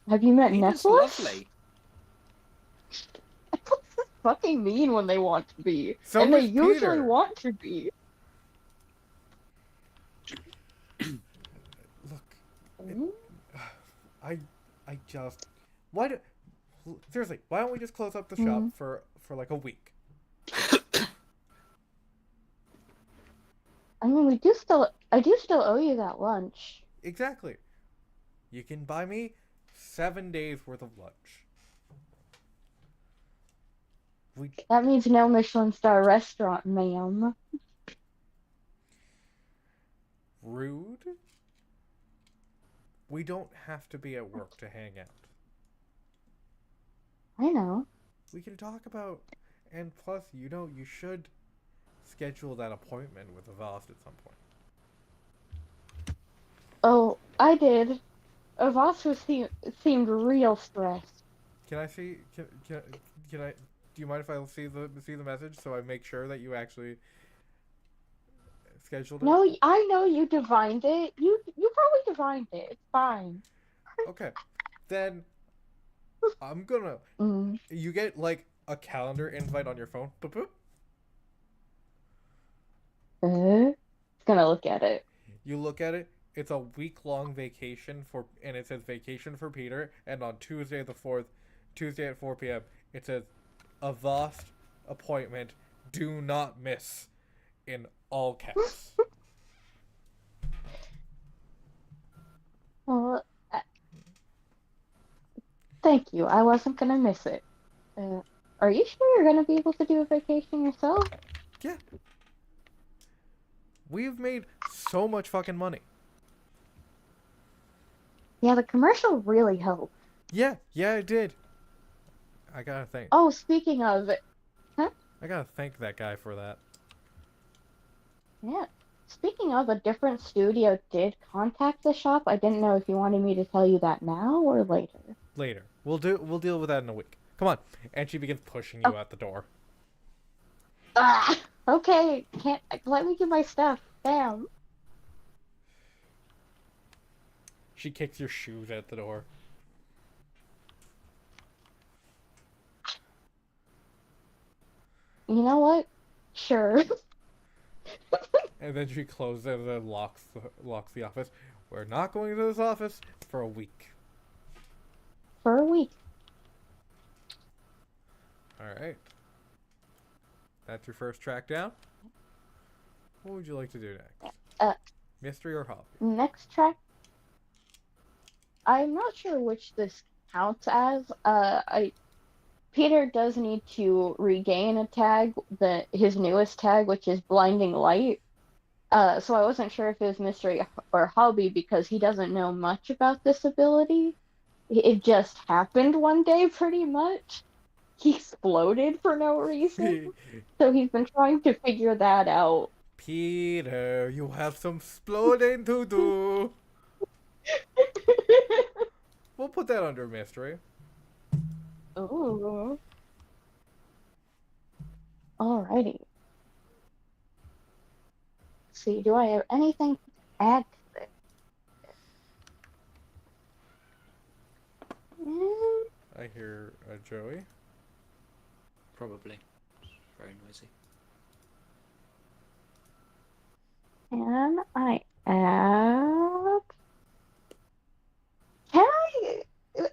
Have you met Peter's Nephilis? lovely. Nephilis is fucking mean when they want to be. So And they is usually Peter. want to be. Look, it, Hmm? I I just why do seriously, why don't we just close up the shop Hmm. for like a week? I mean, I do still owe you that lunch. Exactly. You can buy me 7 days worth of lunch. We That means no Michelin star restaurant, ma'am. rude. We don't have to be at work to hang out. I know. We can talk about, and plus, you should schedule that appointment with Avast at some point. Oh, I did. Avast seemed real stressed. Can I see? Can I? Do you mind if I see the message so I make sure that you actually scheduled it? No, I know you divined it. You probably divined it. It's fine. Okay, then I'm gonna. Mm. You get like a calendar invite on your phone. Boop boop. It's gonna look at it. You look at it. It's a week-long vacation and it says vacation for Peter. And on Tuesday the 4th, Tuesday at 4 p.m., it says Avast appointment. Do not miss, in all caps. Well, thank you. I wasn't gonna miss it. Uh, are you sure you're gonna be able to do a vacation yourself? Yeah, we've made so much fucking money. Yeah, the commercial really helped. Yeah, it did. I gotta thank. Oh, speaking of, huh? I gotta thank that guy for that. Yeah. Speaking of, a different studio did contact the shop. I didn't know if you wanted me to tell you that now or later. Later. We'll deal with that in a week. Come on. And she begins pushing Oh. you out the door. Ah, okay, can't let me get my stuff. Damn. She kicks your shoes out the door. You know what? Sure. And then she closes and then locks the office. We're not going to this office for a week. For a week. Alright. That's your first track down. What would you like to do next? Mystery or hobby? Next track. I'm not sure which this counts as. Peter does need to regain a tag, his newest tag, which is Blinding Light. So I wasn't sure if it was mystery or hobby because he doesn't know much about this ability. It just happened one day, pretty much. He exploded for no reason. So he's been trying to figure that out. Peter, you have some exploding to do. We'll put that under mystery. Ooh. Alrighty. Let's see, do I have anything to add to this? I hear Joey. Probably. Very noisy. Can I add? Can I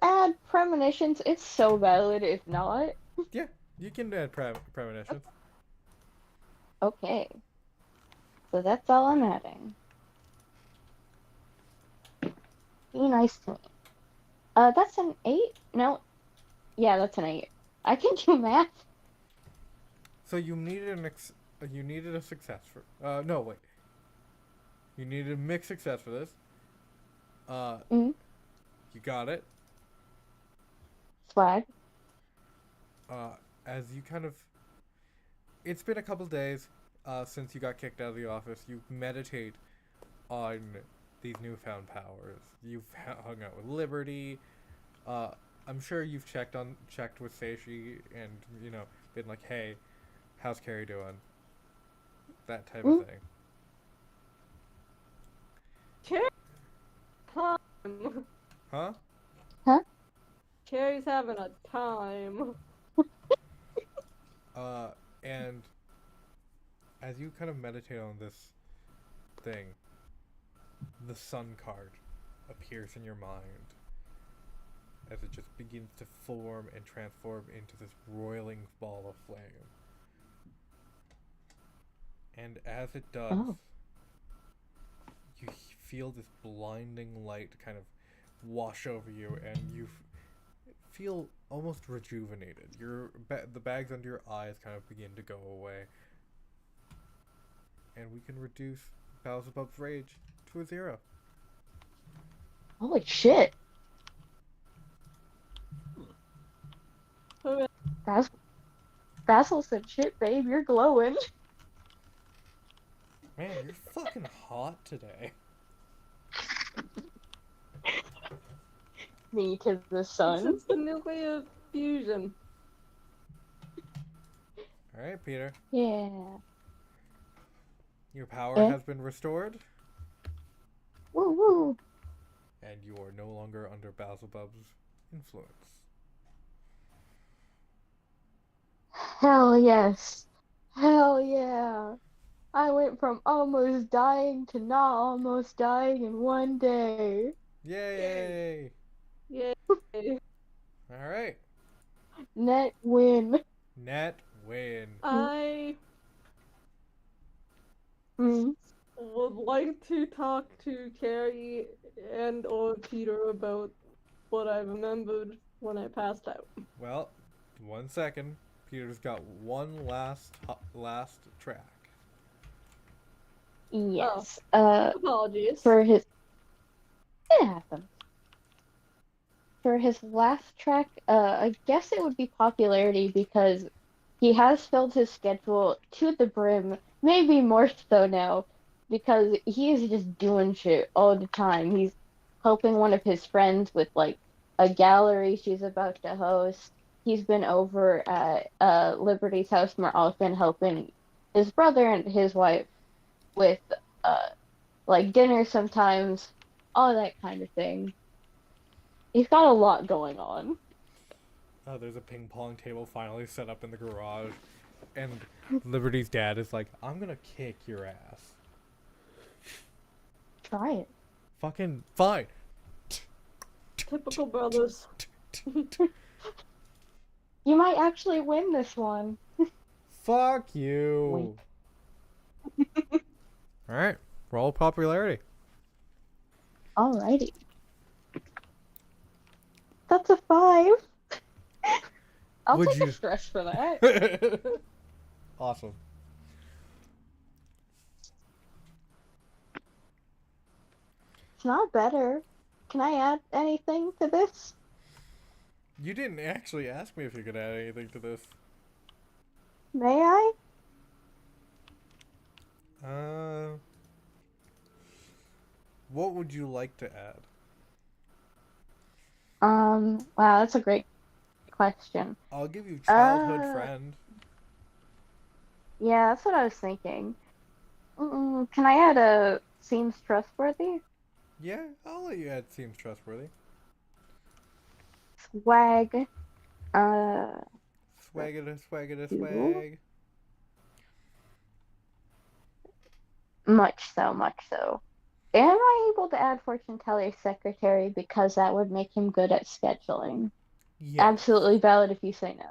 add premonitions? It's so valid if not. Yeah, you can add premonitions. Okay. So that's all I'm adding. Be nice to me. That's an 8? No. Yeah, that's an 8. I can do math. So you needed you needed a success for no wait. You needed a mixed success for this. Mm. You got it. Swag. As you kind of it's been a couple days since you got kicked out of the office. You meditate on these newfound powers. You've hung out with Liberty. I'm sure you've checked with Seishi and been like, hey, how's Carrie doing? That type of thing. Time. Huh? Carrie's having a time. And as you kind of meditate on this thing, the sun card appears in your mind as it just begins to form and transform into this roiling ball of flame. And as it does, you feel this blinding light kind of wash over you, and you feel almost rejuvenated. The bags under your eyes kind of begin to go away, and we can reduce Beelzebub's rage to a 0. Holy shit. Okay. Basil said, shit, babe, you're glowing. Man, you're fucking hot today. Me to the sun. It's the nuclear fusion. Alright, Peter. Yeah. Your power has been restored, Woo woo. and you are no longer under Beelzebub's influence. Hell yes. Hell yeah. I went from almost dying to not almost dying in one day. Yay! Yay. Alright. Net win. Net win. I Mm. would like to talk to Carrie and or Peter about what I remembered when I passed out. Well, 1 second. Peter's got one last track. Yes. Apologies. It happens. For his last track, I guess it would be popularity because he has filled his schedule to the brim, maybe more so now, because he is just doing shit all the time. He's helping one of his friends with like a gallery she's about to host. He's been over at Liberty's house more often, helping his brother and his wife with uh like dinner sometimes, all that kind of thing. He's got a lot going on. There's a ping pong table finally set up in the garage, and Liberty's dad is like, "I'm gonna kick your ass." Try it. Fucking fine. Typical brothers. You might actually win this one. Fuck you. All right, roll popularity. Alrighty. That's a 5. I'll Would take you- a stress for that. Awesome. It's not better. Can I add anything to this? You didn't actually ask me if you could add anything to this. May I? What would you like to add? Wow, that's a great question. I'll give you childhood Uh, friend. Yeah, that's what I was thinking. Can I add a seems trustworthy? Yeah, I'll let you add seems trustworthy. Swag. Uh, Swaggada, swaggada, Two. swag. much so, much so. Am I able to add fortune teller's secretary because that would make him good at scheduling? Yes. Absolutely valid if you say no.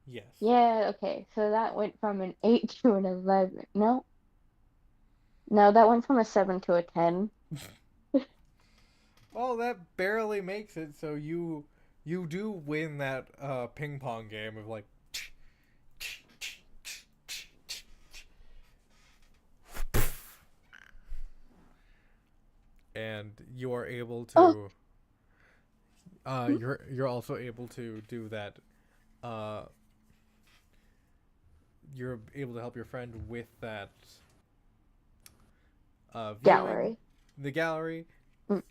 Yes. Yeah, okay. So that went from an 8 to an 11. No. No, that went from a 7 to a 10. Well, that barely makes it. So you do win that ping pong game of like. And you are able to. You're also able to do that. You're able to help your friend with that. Viewing, Gallery. the gallery, Mm.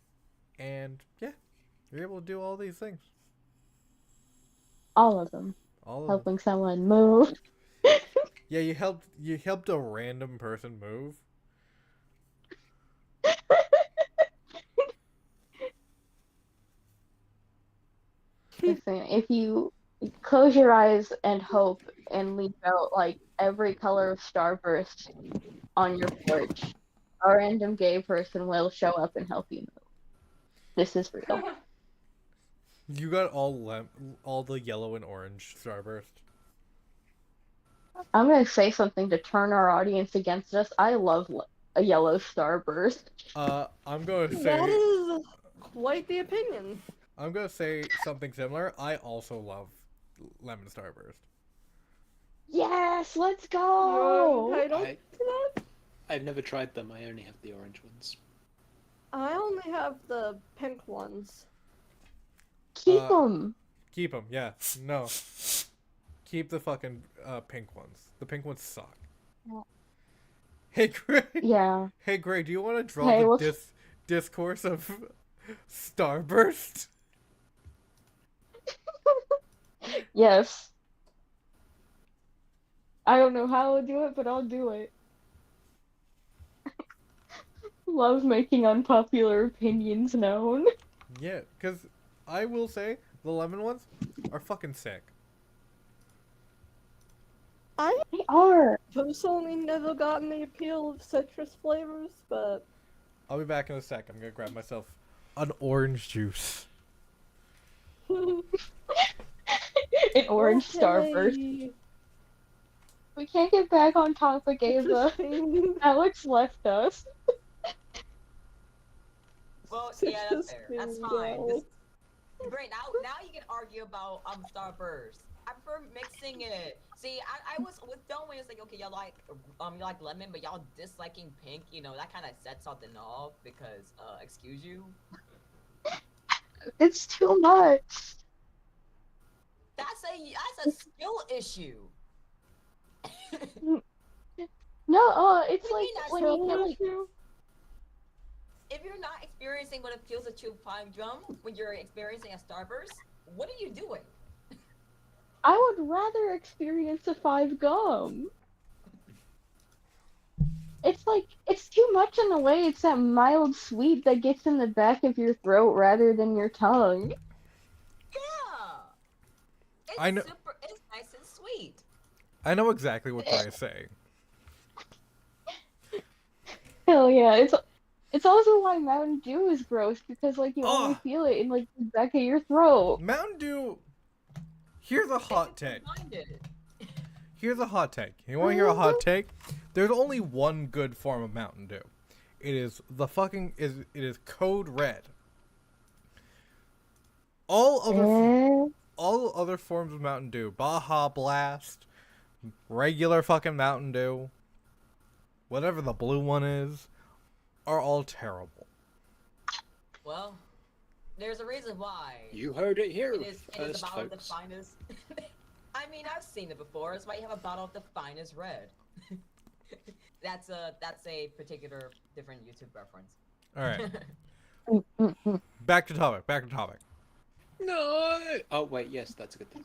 and yeah, you're able to do all these things. All of them. All of them. Helping someone move. Yeah, you helped a random person move. Listen, if you close your eyes and hope and leave out like every color of starburst on your porch, a random gay person will show up and help you move. This is real. You got all the yellow and orange starburst. I'm gonna say something to turn our audience against us. I love a yellow starburst. I'm gonna That say is quite the opinion. I'm gonna say something similar. I also love lemon starburst. Yes, let's You're go! entitled I- to that? I've never tried them. I only have the orange ones. I only have the pink ones. Keep them. Keep them. Yeah. No. Keep the fucking pink ones. The pink ones suck. Yeah. Hey Greg. Yeah. Hey Greg, do you want to draw Hey, the what's- discourse of starburst? Yes. I don't know how I'll do it, but I'll do it. Love making unpopular opinions known. Yeah, because I will say the lemon ones are fucking sick. I They are. personally never gotten the appeal of citrus flavors, but I'll be back in a sec. I'm gonna grab myself an orange juice. An orange starburst. okay. We can't get back on topic, Ava. Interesting. Alex left us. Well, yeah, that's fair. That's Interesting, fine. well. Great. Now you can argue about Starburst. I prefer mixing it. See, I was with Don when it's like, okay, y'all you like lemon, but y'all disliking pink. You know that kind of sets something off because excuse you. It's too much. That's a skill issue. No, it's What do you mean like not when you chill get with like you? If you're not experiencing what it feels to chew pine gum when you're experiencing a starburst, what are you doing? I would rather experience a 5 gum. It's like it's too much in a way. It's that mild sweet that gets in the back of your throat rather than your tongue. Yeah, I know. it's nice and sweet. I know exactly what Trey's saying. Hell yeah, it's also why Mountain Dew is gross because like you only Oh, feel it in like the back of your throat. Mountain Dew. Here's a hot take. Minded. Here's a hot take. You want to hear a hot take? There's only one good form of Mountain Dew. It is it is Code Red. All other Eh, all other forms of Mountain Dew, Baja Blast, regular fucking Mountain Dew, whatever the blue one is, are all terrible. Well, there's a reason why. You heard it here It is a first, bottle of the folks. finest. I mean, I've seen it before. It's why you have a bottle of the finest red. That's a particular different YouTube reference. All right, mm, mm, mm. back to topic. Back to topic. No. Oh wait, yes, that's a good thing.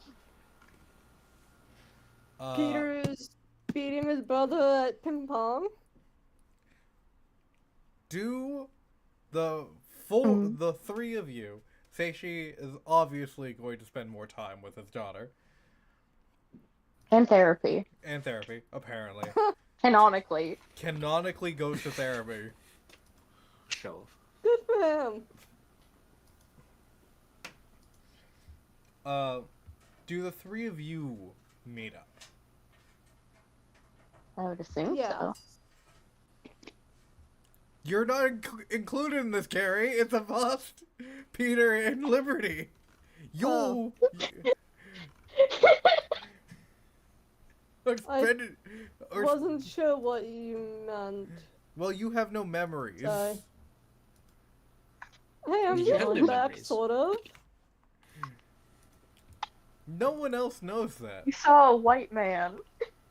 Peter is beating his brother at ping pong. Do the Mm. the three of you say she is obviously going to spend more time with his daughter And therapy. and therapy, apparently. Canonically. Goes to therapy. Show off. Good for him. Do the three of you meet up? I would assume Yeah. so. You're not included in this, Carrie. It's a bust. Peter and Liberty. You. Wasn't sure what you meant. Well, you have no memories. Sorry. Hey, I'm You have getting no back, memories. sort of. No one else knows that. You saw a white man.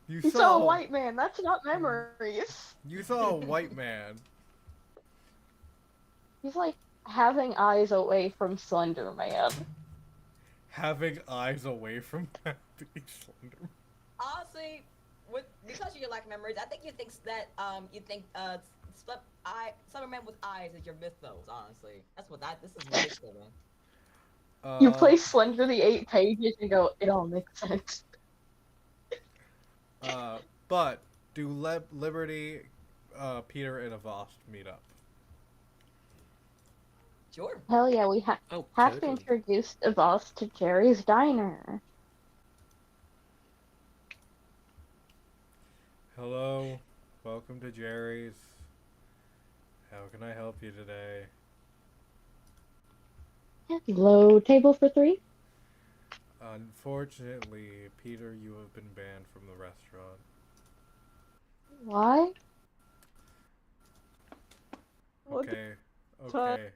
You You saw a white man. That's not memories. You saw a white man. He's like having eyes away from Slender Man. Having eyes away from being slender. Honestly, because you lack memories, I think you think Slenderman with eyes is your mythos. Honestly, this is what it's doing. You play Slender the 8 pages and go, it all makes sense. But do Liberty, Peter, and Avast meet up? Sure. Hell yeah, we have to Totally. introduce Avast to Jerry's Diner. Hello, welcome to Jerry's. How can I help you today? Hello, table for 3? Unfortunately, Peter, you have been banned from the restaurant. Why? Okay, Sorry. okay.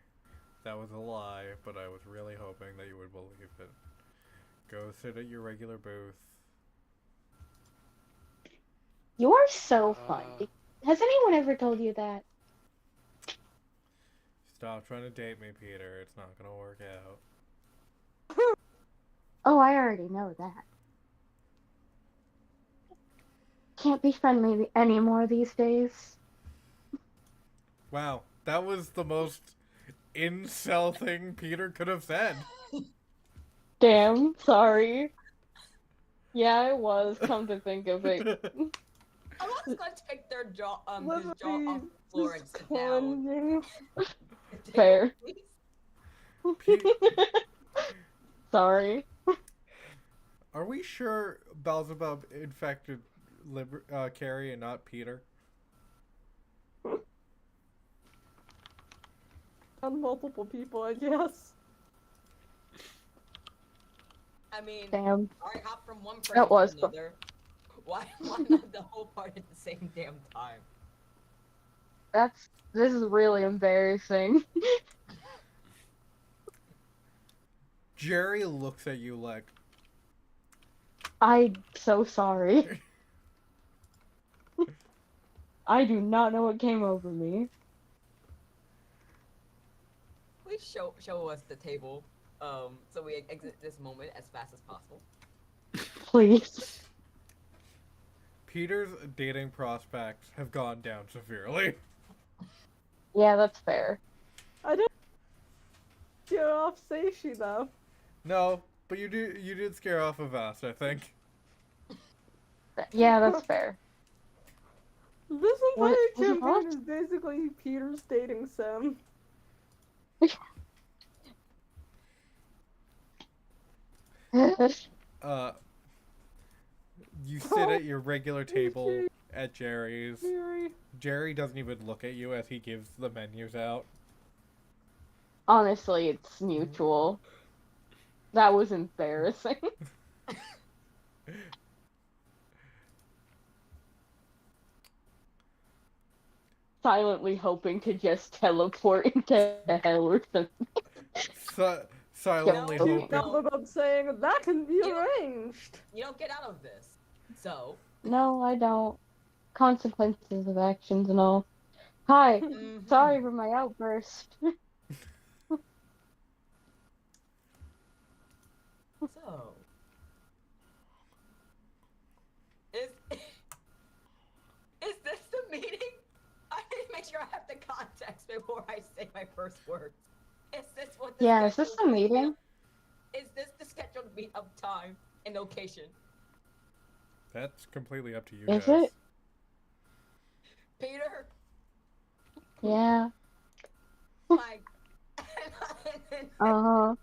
That was a lie, but I was really hoping that you would believe it. Go sit at your regular booth. You are so funny. Has anyone ever told you that? Stop trying to date me, Peter. It's not gonna work out. Oh, I already know that. Can't be friendly anymore these days. Wow, that was the most incel thing Peter could have said. Damn, sorry. Yeah, it was, come to think of it. I'm not gonna take their jaw, his jaw off Liberty the floor is and sit down. clinging. Fair. Please. Sorry. Are we sure Beelzebub infected Carrie and not Peter? On multiple people, I guess. I mean, Damn. alright, hop from one person That was to another. Why not the whole party at the same damn time? This is really embarrassing. Jerry looks at you like, I'm so sorry. I do not know what came over me. Please show us the table, so we exit this moment as fast as possible. Please. Peter's dating prospects have gone down severely. Yeah, that's fair. I don't get off Seishi though. No, but you did scare off Avast, I think. Yeah, that's fair. This What entire was it campaign called? is basically Peter's dating sim. Uh, you sit at your regular table at Jerry's. Jerry. Jerry doesn't even look at you as he gives the menus out. Honestly, it's mutual. That was embarrassing. Silently hoping to just teleport into hell or something. Silently No, hoping. no. Up saying that can be arranged. You don't get out of this. So. No, I don't. Consequences of actions and all. Hi, Mhm. sorry for my outburst. So. Is this the meeting? I need to make sure I have the context before I say my first words. Is this what the Yeah, is this scheduled the meeting? Is this the scheduled meet-up time and location? That's completely up to you Is guys. it? Peter, Yeah. like, Uh-huh.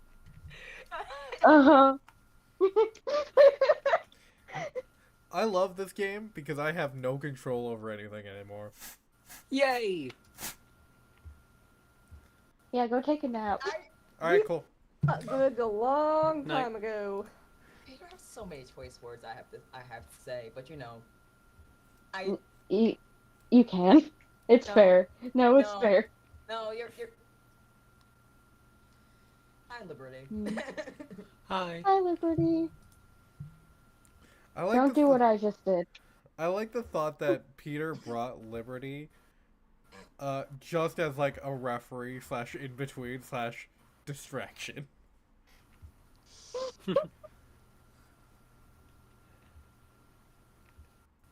Uh-huh. I love this game because I have no control over anything anymore. Yay! Yeah, go take a nap. Alright, cool. That good a long No. time ago. Peter has so many choice words I have to say, but you know, You can. It's No. fair. No, it's No. fair. no, you're. Hi, Liberty. Hi. Hi, Liberty. I like Don't do what I just did. I like the thought that Peter brought Liberty just as like a referee / in between / distraction.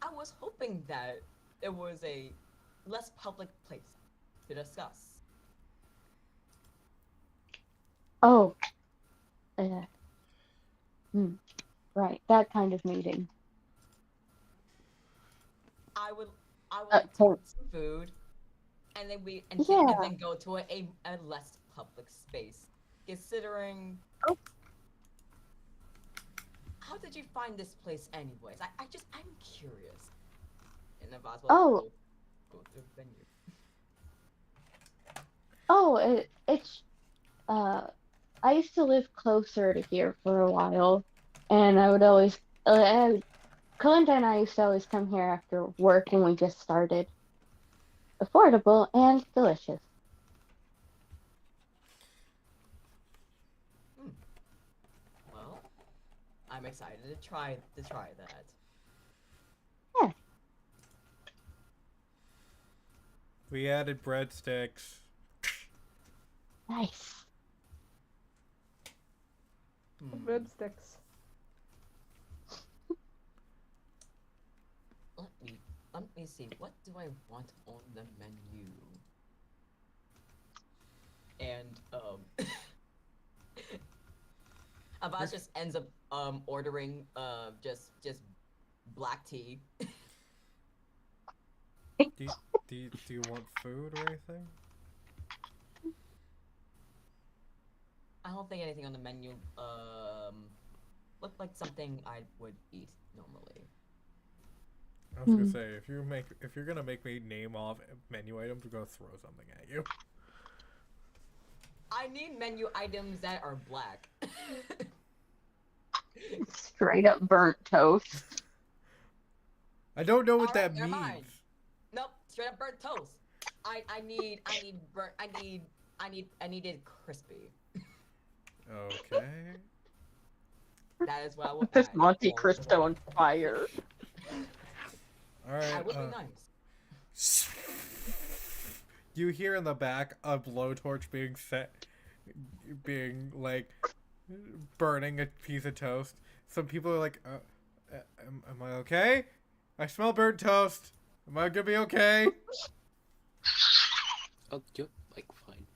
I was hoping that it was a less public place to discuss. Oh. Right, that kind of meeting. I would Uh, like to so- eat some food, and then Yeah. and then go to a less public space. Considering, Oh. how did you find this place, anyways? I'm curious. And then Boswell Oh. go to the venue. Oh, it's I used to live closer to here for a while, and I would always Kalinda and I used to always come here after work when we just started. Affordable and delicious. Well, I'm excited to try that. Yeah. We added breadsticks. Nice. Breadsticks. Let me see. What do I want on the menu? And Abbas just ends up ordering just black tea. Do you want food or anything? I don't think anything on the menu looked like something I would eat normally. I was gonna say if you're gonna make me name off menu items, we're gonna throw something at you. I need menu items that are black. Straight up burnt toast. I don't know what Alright, that never means. mind. Nope, straight up burnt toast. I needed crispy. Okay. That is what I will This add. Monte for- Cristo on fire. All right. I would be nice. You hear in the back a blowtorch being set, being like burning a piece of toast. Some people are like, am I okay? I smell burnt toast. Am I gonna be okay? Oh, you're like fine.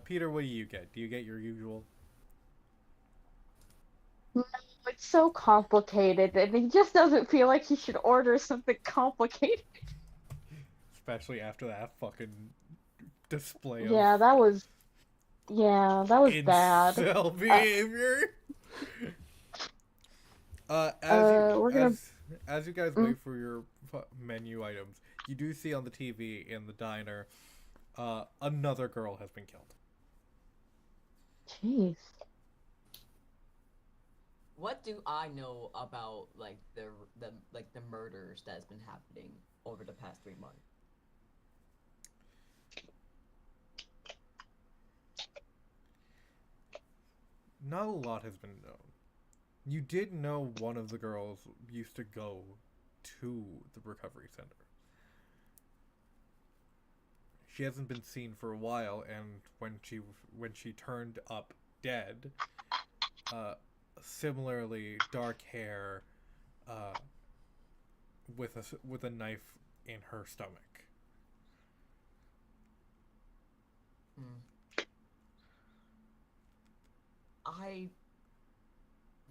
Peter, what do you get? Do you get your usual? No, it's so complicated, and he just doesn't feel like he should order something complicated. Especially after that fucking display of Yeah, that was bad. incel Uh, behavior. As you we're gonna. as you guys Mm, wait for your menu items, you do see on the TV in the diner, another girl has been killed. Jeez. What do I know about like the murders that's been happening over the past 3 months? Not a lot has been known. You did know one of the girls used to go to the recovery center. She hasn't been seen for a while, and when she turned up dead, uh, similarly dark hair, uh, with a knife in her stomach. Hmm. I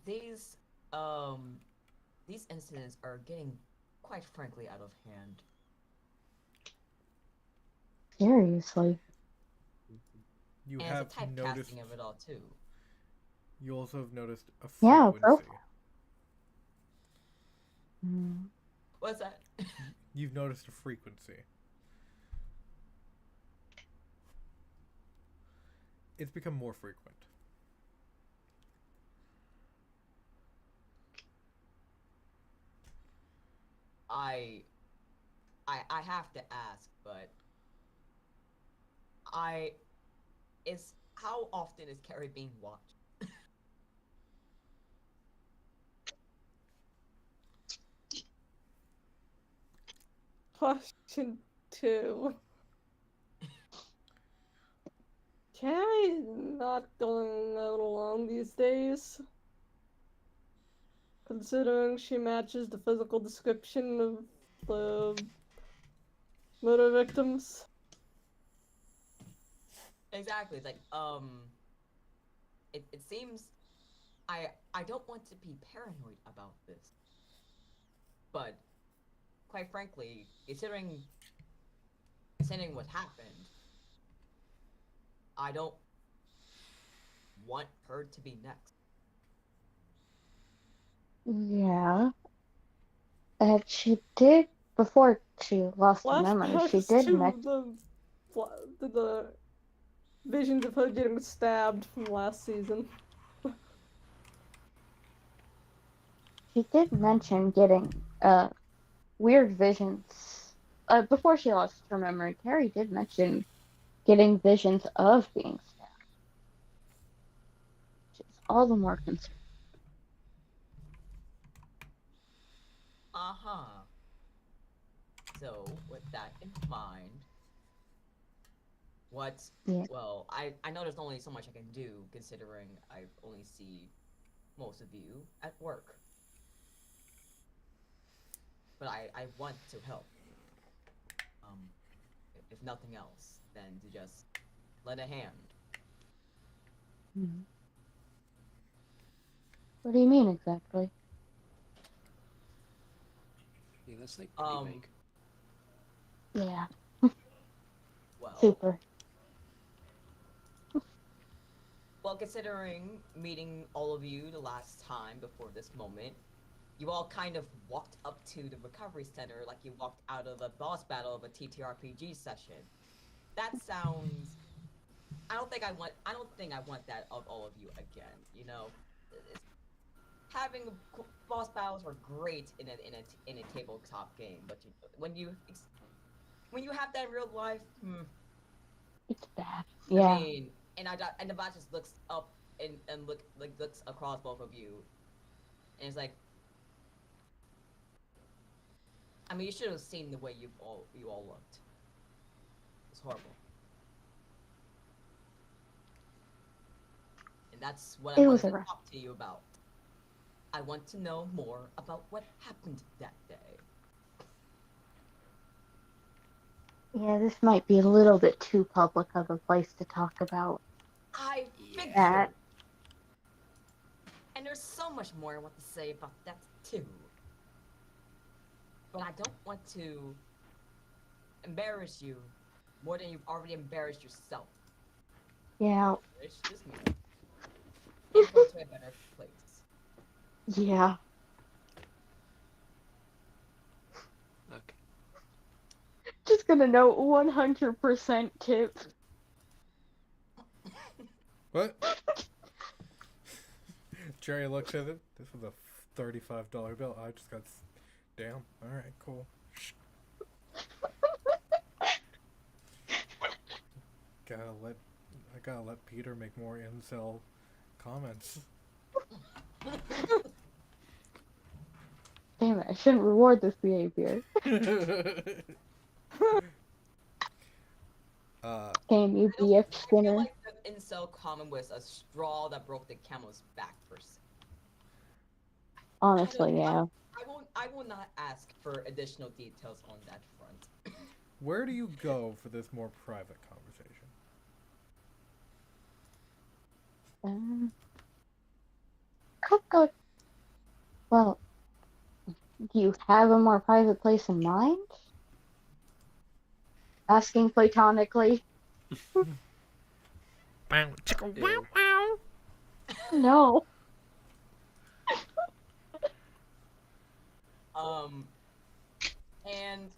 these um these incidents are getting quite frankly out of hand. Seriously. You And have it's a noticed. typecasting of it all too. You also have noticed a Yeah, go frequency. for it. Mm. What's that? You've noticed a frequency. It's become more frequent. I I have to ask, but I is how often is Carrie being watched? Question 2. Carrie's not going out alone these days, considering she matches the physical description of the murder victims. Exactly. It's like it seems I don't want to be paranoid about this, but quite frankly, considering what happened, I don't want her to be next. Yeah. And she did, before she lost her memory, she Flashbacks did to the visions of her getting stabbed from last season. mention getting weird visions. Before she lost her memory, Carrie did mention getting visions of being stabbed, which is all the more concerning. Uh-huh. So, with that in mind, what Yeah. well, I know there's only so much I can do considering I only see most of you at work. But I want to help. Um, if nothing else, than to just lend a hand. Mhm. What do you mean exactly? Yeah, that's like pretty Um, vague. Yeah, well, super. considering meeting all of you the last time before this moment, you all kind of walked up to the recovery center like you walked out of a boss battle of a TTRPG session. That sounds. I don't think I want that of all of you again. You know, it's, having boss battles are great in a tabletop game, but when you have that in real life, It's bad. I Yeah. mean, and the bot just looks up and looks across both of you, and it's like, I mean, you should have seen the way you all looked. It's horrible. And that's what I It wanted was to a rough. talk to you about. I want to know more about what happened that day. Yeah, this might be a little bit too public of a place to talk about I Yeah. figured. that. And there's so much more I want to say about that too. But I don't want to embarrass you more than you've already embarrassed yourself. Yeah, It's just me. And go to a better place. yeah. Okay. Just gonna note 100% tip. What? Jerry looks at it. This was a $35 bill. I just got. Damn. All right. Cool. I gotta let Peter make more incel comments. Damn it, I shouldn't reward this behavior. Damn you, I BF feel Skinner. like the incel comment was a straw that broke the camel's back per se. Honestly, yeah. I will not ask for additional details on that front. Where do you go for this more private conversation? Could go. Well, do you have a more private place in mind? Asking platonically. Ew. No. And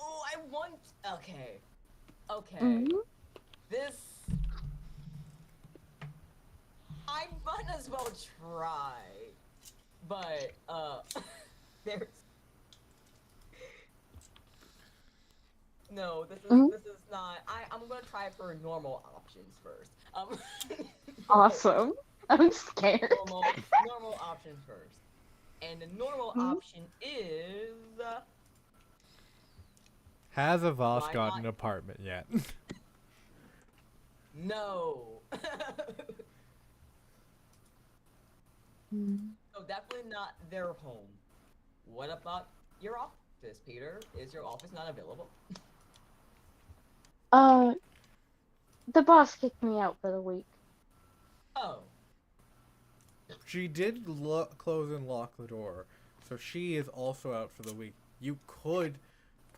oh, I want. Okay. Mhm. This. I might as well try, but there's. No, this is not. I'm gonna try for normal options first. Awesome. I'm scared. normal options first, and the normal Mhm. option is. Has Avast Why got not? an apartment yet? No. Mm. So definitely not their home. What about your office, Peter? Is your office not available? The boss kicked me out for the week. Oh. She did close and lock the door, so she is also out for the week. You could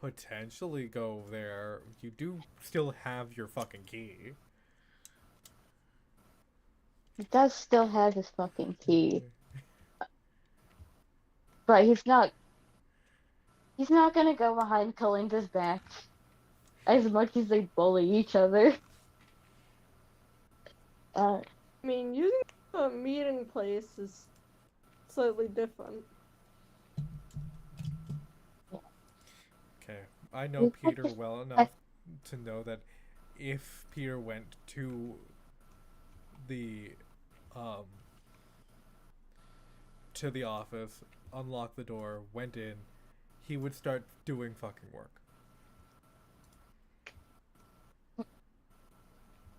potentially go there. You do still have your fucking key. He does still have his fucking key, but he's not gonna go behind Kalinda's back as much as they bully each other. I mean, using a meeting place is slightly different. Okay, I know We could Peter just- well enough to know that if Peter went to the office, unlocked the door, went in, he would start doing fucking work.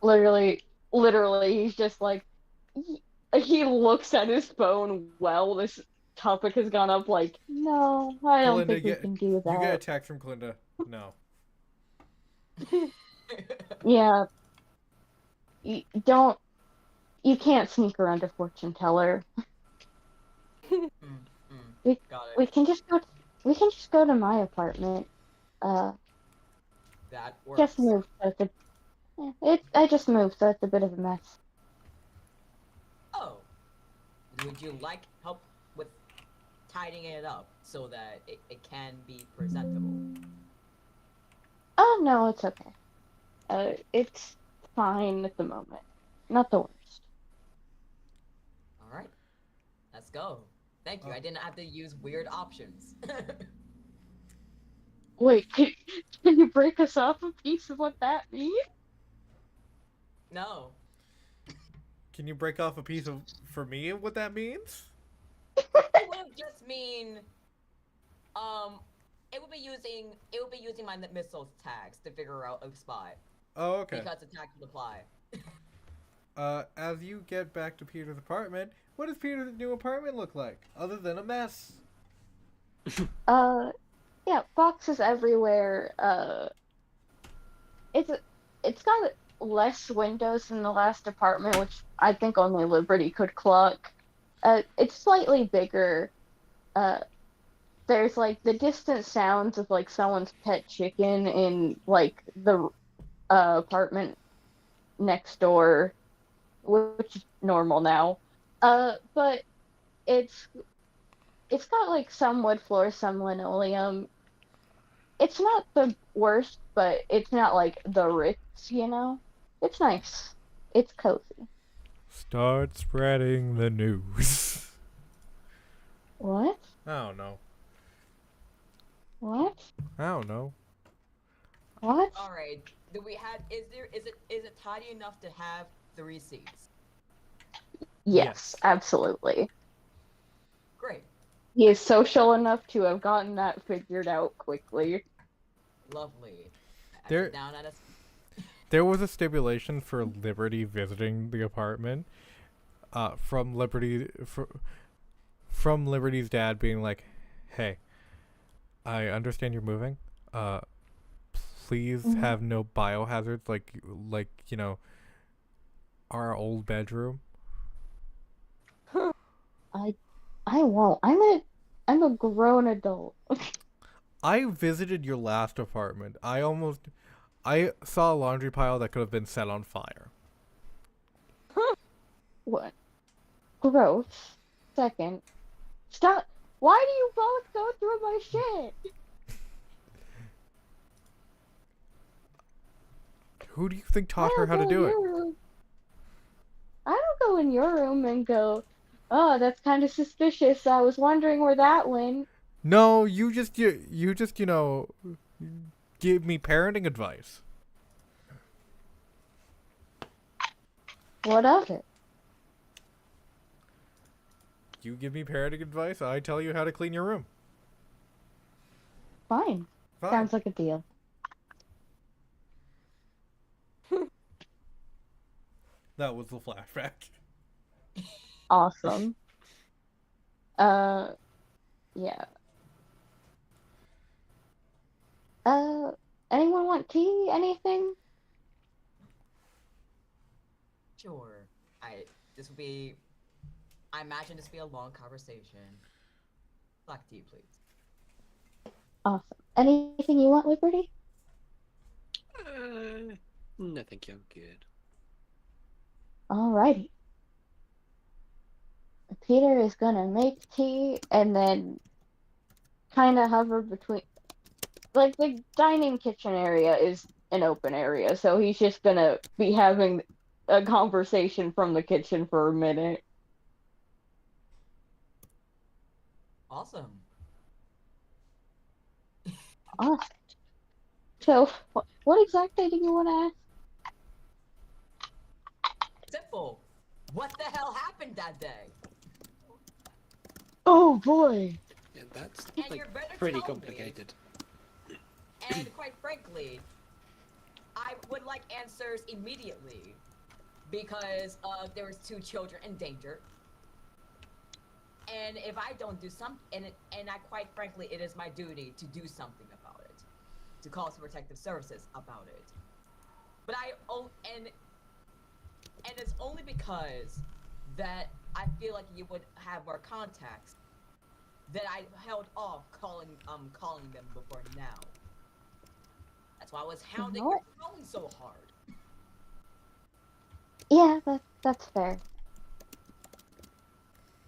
Literally, he's just like, he looks at his phone while this topic has gone up, like, no, I don't think we can do You get a that. text from Kalinda. No. Yeah, you can't sneak around a fortune teller. We Got we it. can just go to my apartment. That works. Just moved, so I just moved, so it's a bit of a mess. Oh. Would you like help with tidying it up so that it can be presentable? Oh no, it's okay. It's fine at the moment. Not the worst. Alright. Let's go. Thank you. I didn't have to use weird options. Wait, can you break us off a piece of what that means? No. Can you break off a piece of for me what that means? It would just mean It would be using my missile tags to figure out a spot Oh, okay. because the tags would apply. As you get back to Peter's apartment, what does Peter's new apartment look like, other than a mess? Uh, yeah, boxes everywhere. It's it's got less windows than the last apartment, which I think only Liberty could clock. It's slightly bigger. Uh, there's like the distant sounds of like someone's pet chicken in like the apartment next door, which is normal now. But it's it's got like some wood floors, some linoleum. It's not the worst, but it's not like the Ritz, you know? It's nice. It's cozy. Start spreading the news. What? I don't know. What? I don't know. What? All right. Do we have? Is it tidy enough to have 3 seats? Yes, absolutely. Great. He is social enough to have gotten that figured out quickly. Lovely. I There- sit down at a. There was a stipulation for Liberty visiting the apartment, from from Liberty's dad being like, "Hey, I understand you're moving. Please Mhm. have no biohazards like our old bedroom." I won't. I'm a grown adult. I visited your last apartment. I saw a laundry pile that could have been set on fire. What? Gross. Second. Stop. Why do you both go through my shit? Who do you think taught I her don't how to go in do it? your room. I don't go in your room and go, oh, that's kind of suspicious. I was wondering where that went. No, you just give me parenting advice. What of it? You give me parenting advice, I tell you how to clean your room. Fine. Fine. Sounds like a deal. That was the flashback. Awesome. Yeah. Anyone want tea? Anything? Sure. This will be. I imagine this will be a long conversation. Black tea, please. Awesome. Anything you want, Liberty? No, thank you. I'm good. Alrighty. Peter is gonna make tea and then kind of hover between. Like, the dining kitchen area is an open area, so he's just gonna be having a conversation from the kitchen for a minute. Awesome. Awesome. So, what exactly do you want to ask? Simple. What the hell happened that day? Oh boy. Yeah, that's And like you're better pretty tell me. complicated. And quite frankly, I would like answers immediately because there was 2 children in danger. And if I don't do something, and I quite frankly, it is my duty to do something about it, to call some protective services about it. But and it's only because that I feel like you would have more contacts that I held off calling them before now. That's why I was hounding your calling so hard. Yeah, that's fair.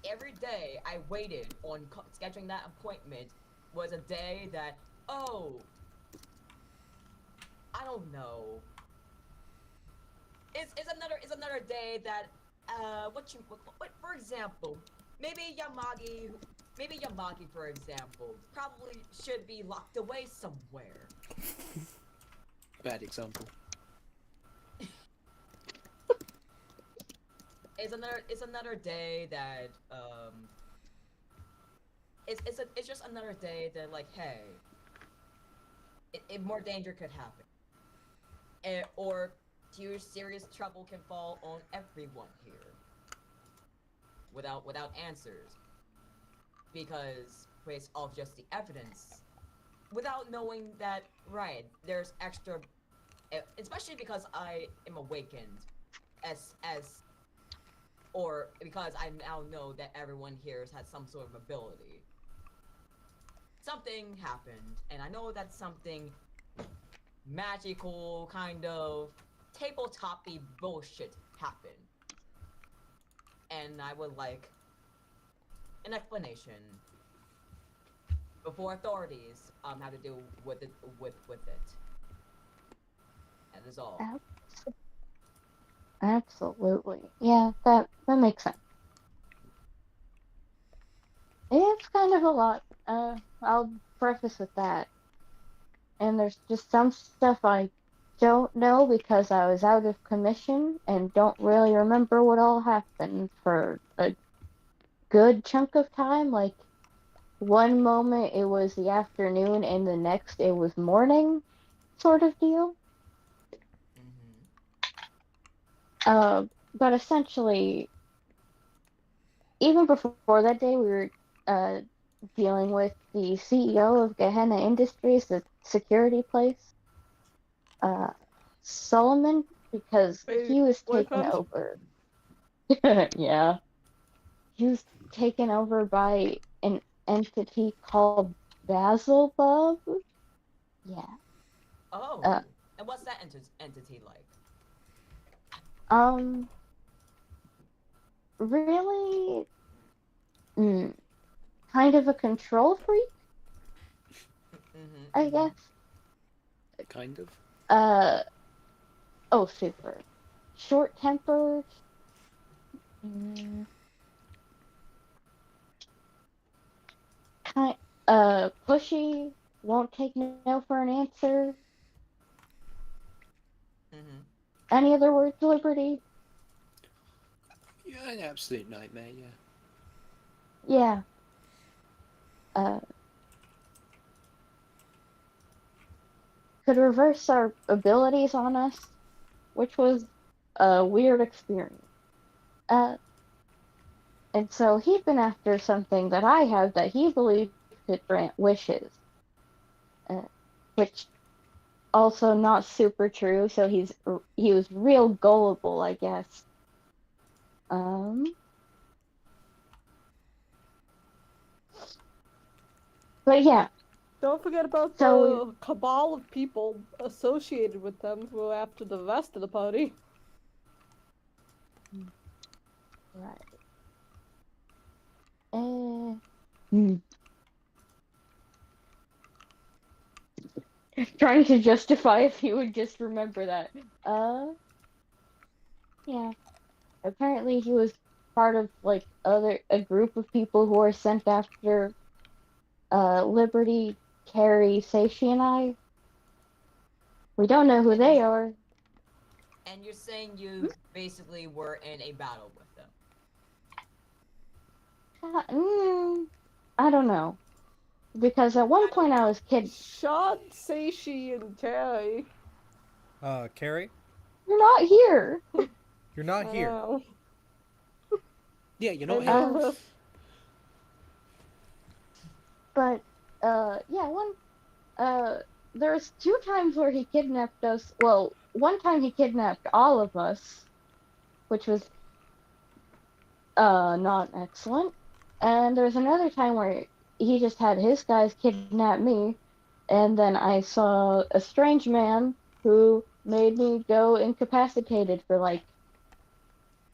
Every day I waited on scheduling that appointment was a day that, oh, I don't know. It's another day that, what for example, maybe Yamagi, for example, probably should be locked away somewhere. Bad example. It's another day that it's just another day that like, hey, more danger could happen, or serious trouble can fall on everyone here without answers because based off just the evidence, without knowing that right, there's extra, especially because I am awakened, as or because I now know that everyone here has had some sort of ability. Something happened, and I know that something magical, kind of tabletopy bullshit happened. And I would like an explanation before authorities have to deal with it with it. That is all. Absolutely. Yeah, that makes sense. It's kind of a lot. I'll preface with that. And there's just some stuff I don't know because I was out of commission and don't really remember what all happened for a good chunk of time. Like, one moment it was the afternoon and the next it was morning, sort of deal. Mm-hmm. Uh, but essentially, even before that day, we were uh, dealing with the CEO of Gehenna Industries, the security place, uh, Solomon, because Wait, he was taken boyfriend? over. Yeah, he was taken over by an entity called Basilbub. Yeah. Oh, Uh, and what's that entity like? um, really, mm, kind of a control freak, Mm-hmm. I Mm-hmm. guess. Kind of. Uh, oh, super. Short-tempered. Mm, kind, pushy. Won't take no for an answer. Mm-hmm. Any other words, Liberty? Yeah, an absolute nightmare. Yeah. Yeah. Uh, could reverse our abilities on us, which was a weird experience. Uh, and so he'd been after something that I have that he believed could grant wishes, uh, which also not super true. So he was real gullible, I guess. Um, but yeah. Don't forget about So the cabal of people associated with them who are after the rest of the party. right. Hmm. Trying to justify if he would just remember that. Uh, yeah. Apparently he was part of like a group of people who are sent after Liberty, Carrie, Seishi, and I. We don't know who And you they are. and you're saying you basically were in a battle with them. Mm, I don't know. Because at one I don't point I know. was kid. Shot Seishi and Terry. Carrie, You're not here. you're not I here. know. Yeah, you're I not here. Uh, know this. but yeah, uh there's two times where he kidnapped us. Well, one time he kidnapped all of us, which was not excellent. And there's another time where he just had his guys kidnap me, and then I saw a strange man who made me go incapacitated for like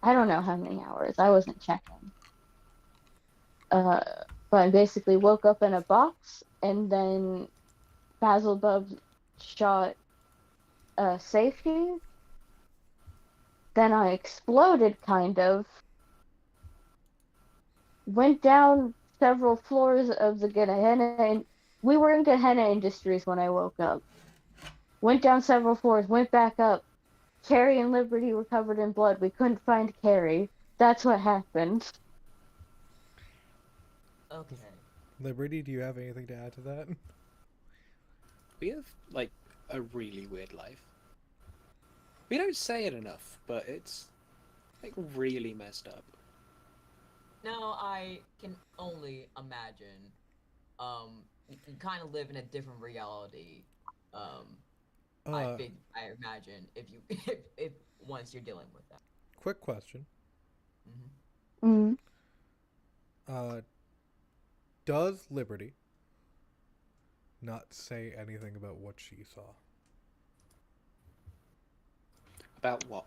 I don't know how many hours. I wasn't checking. Uh, but I basically woke up in a box, and then Basil Bub shot safety. Then I exploded, kind of. Went down several floors of the Gehenna, and we were in Gehenna Industries when I woke up. Went down several floors, went back up. Carrie and Liberty were covered in blood. We couldn't find Carrie. That's what happened. Okay. Liberty, do you have anything to add to that? We have, like, a really weird life. We don't say it enough, but it's, like, really messed up. Now I can only imagine. You kind of live in a different reality. Um, Uh, I imagine if you if once you're dealing with that. quick question. Hmm. Mm. Uh, does Liberty not say anything about what she saw? About what?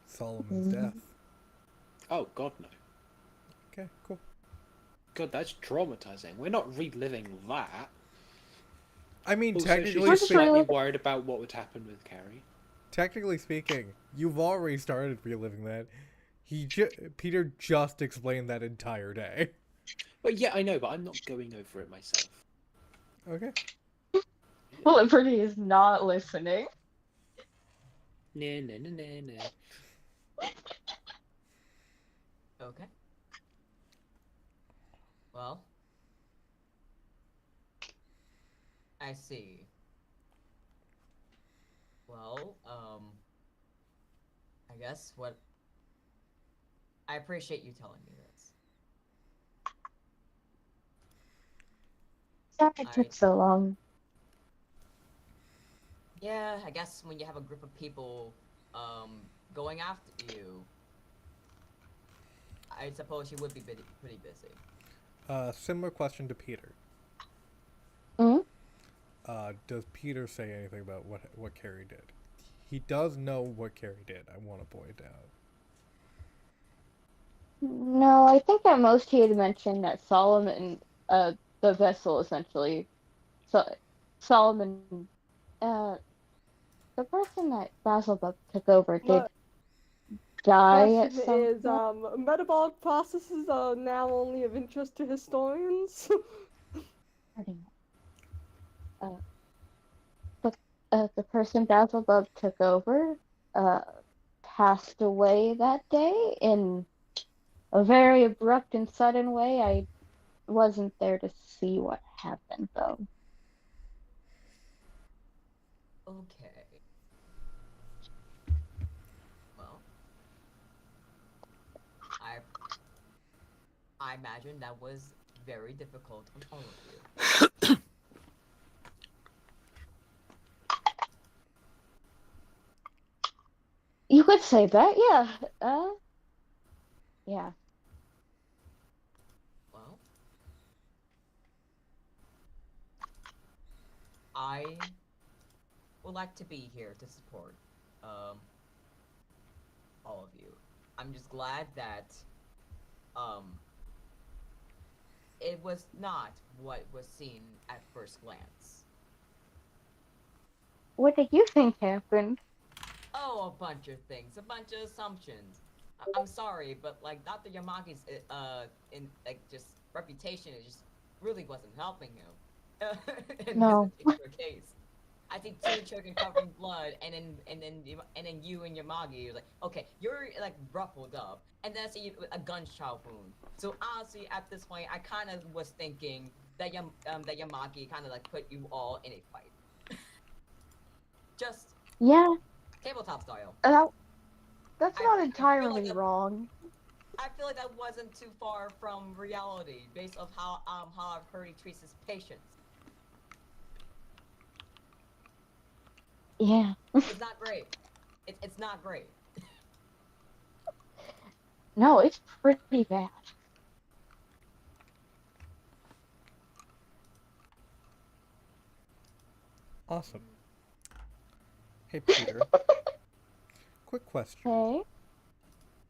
Solomon's death. Oh, God, no. Okay, cool. God, that's traumatizing. We're not reliving that. I mean, Also, she's technically just We're slightly really- worried about what would happen with Carrie. technically speaking, you've already started reliving that. Peter just explained that entire day. But yeah, I know, but I'm not going over it myself. Okay. Liberty is not listening. Nah, nah, nah, nah, nah. Okay. Well, I see. Well, I guess what I appreciate you telling me this. Sorry it took so long. Yeah, I guess when you have a group of people, going after you, I suppose you would be pretty busy. Similar question to Peter. Mm? Does Peter say anything about what Carrie did? He does know what Carrie did. I want to point out. No, I think at most he had mentioned that Solomon, the vessel essentially, so Solomon, uh, the person that Basilbub took over did But die at question some is, point. metabolic processes are now only of interest to historians. Pretty much. But the person Basilbub took over, uh, passed away that day in a very abrupt and sudden way. I wasn't there to see what happened though. Okay. Well, I I imagine that was very difficult on all of you. You could say that, yeah. Yeah. Well, I would like to be here to support um all of you. I'm just glad that um it was not what was seen at first glance. What did you think happened? Oh, a bunch of things, a bunch of assumptions. I'm sorry, but like Dr. Yamagi's in like just reputation, it just really wasn't helping him in this No. particular case. I think two children covered in blood, and then you and Yamagi, you're like, okay, you're like ruffled up, and then I see a gunshot wound. So honestly, at this point, I kind of was thinking that that Yamagi kind of like put you all in a fight, just Yeah, tabletop style. that's I not feel entirely like that, wrong. I feel like that wasn't too far from reality, based off how I've heard he treats his patients. Yeah. It's not great. It's not great. No, it's pretty bad. Awesome. Hey, Peter. Quick question. Okay.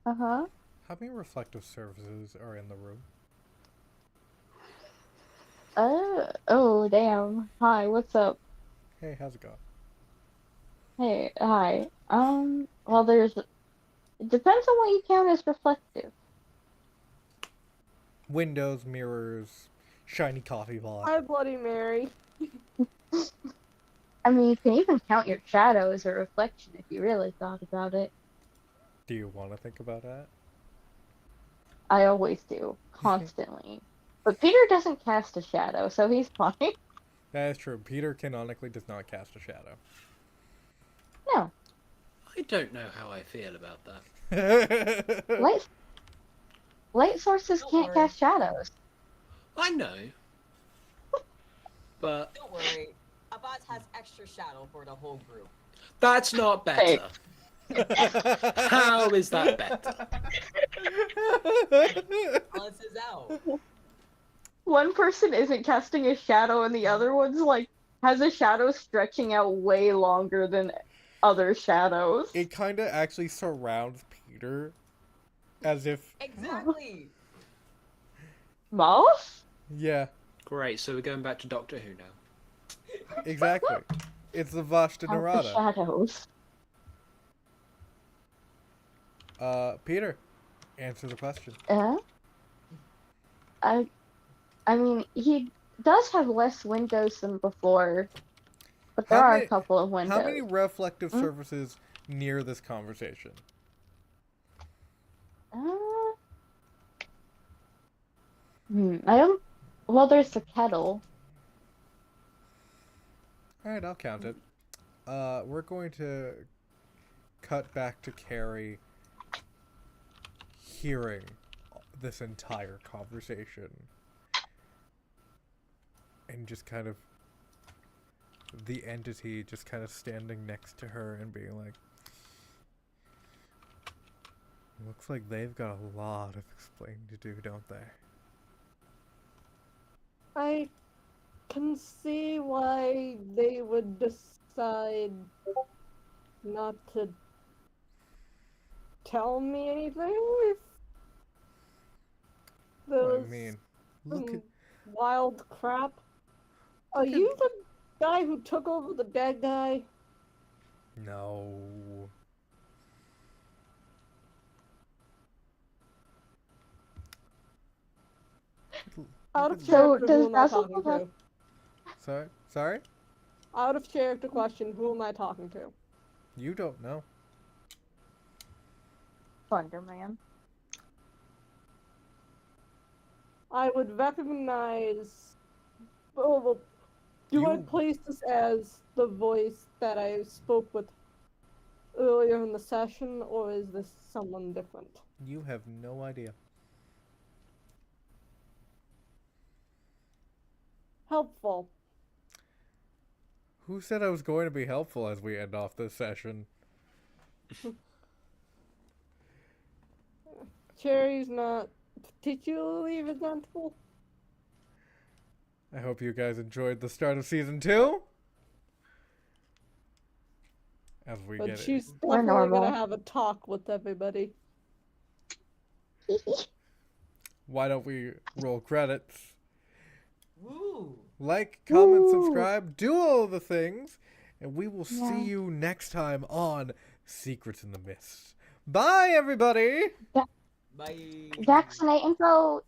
Uh-huh. How many reflective surfaces are in the room? Oh, damn. Hi, what's up? Hey, how's it going? Hey, hi. Well, it depends on what you count as reflective. Windows, mirrors, shiny coffee pot. Hi, Bloody Mary. I mean, you can even count your shadow as a reflection if you really thought about it. Do you want to think about that? I always do, constantly. But Peter doesn't cast a shadow, so he's fine. That is true. Peter canonically does not cast a shadow. No. I don't know how I feel about that. Light, light sources Don't can't worry. cast shadows. I know. But Don't worry. Abbas has extra shadow for the whole group. that's not Hey. better. How is that better? Balances out. One person isn't casting a shadow, and the other one's like has a shadow stretching out way longer than other shadows. It kind of actually surrounds Peter as if. Exactly. Mouse? Yeah, Great, so we're going back to Doctor Who now. exactly. It's the Vashta Out the Narada. shadows. Peter, answer the question. I I mean, he does have less windows than before, but there are a couple of windows. How many reflective Hmm? surfaces near this conversation? Uh, I don't. Well, there's the kettle. Alright, I'll count it. We're going to cut back to Carrie hearing this entire conversation. And just kind of the entity just kind of standing next to her and being like, looks like they've got a lot of explaining to do, don't they? I can see why they would decide not to tell me anything if there Well, was I mean, look some at wild crap. Are look at- you the guy who took over the dead guy? no. Out of So, character, does who am I Basil talking have- Sorry? Sorry? Out of character question, who am I talking to? You don't know. Slenderman? I would recognize. Oh, well, do I You- place this as the voice that I spoke with earlier in the session, or is this someone different? You have no idea. Helpful. Who said I was going to be helpful as we end off this session? Cherry's not particularly resentful. I hope you guys enjoyed the start of season 2. As we But get she's it. We're definitely normal. gonna have a talk with everybody. Why don't we roll credits? Woo. Like, comment, Woo. subscribe, do all the things, and we will Yeah. see you next time on Secrets in the Mist. Bye, everybody! Bye. Vaccinate and vote.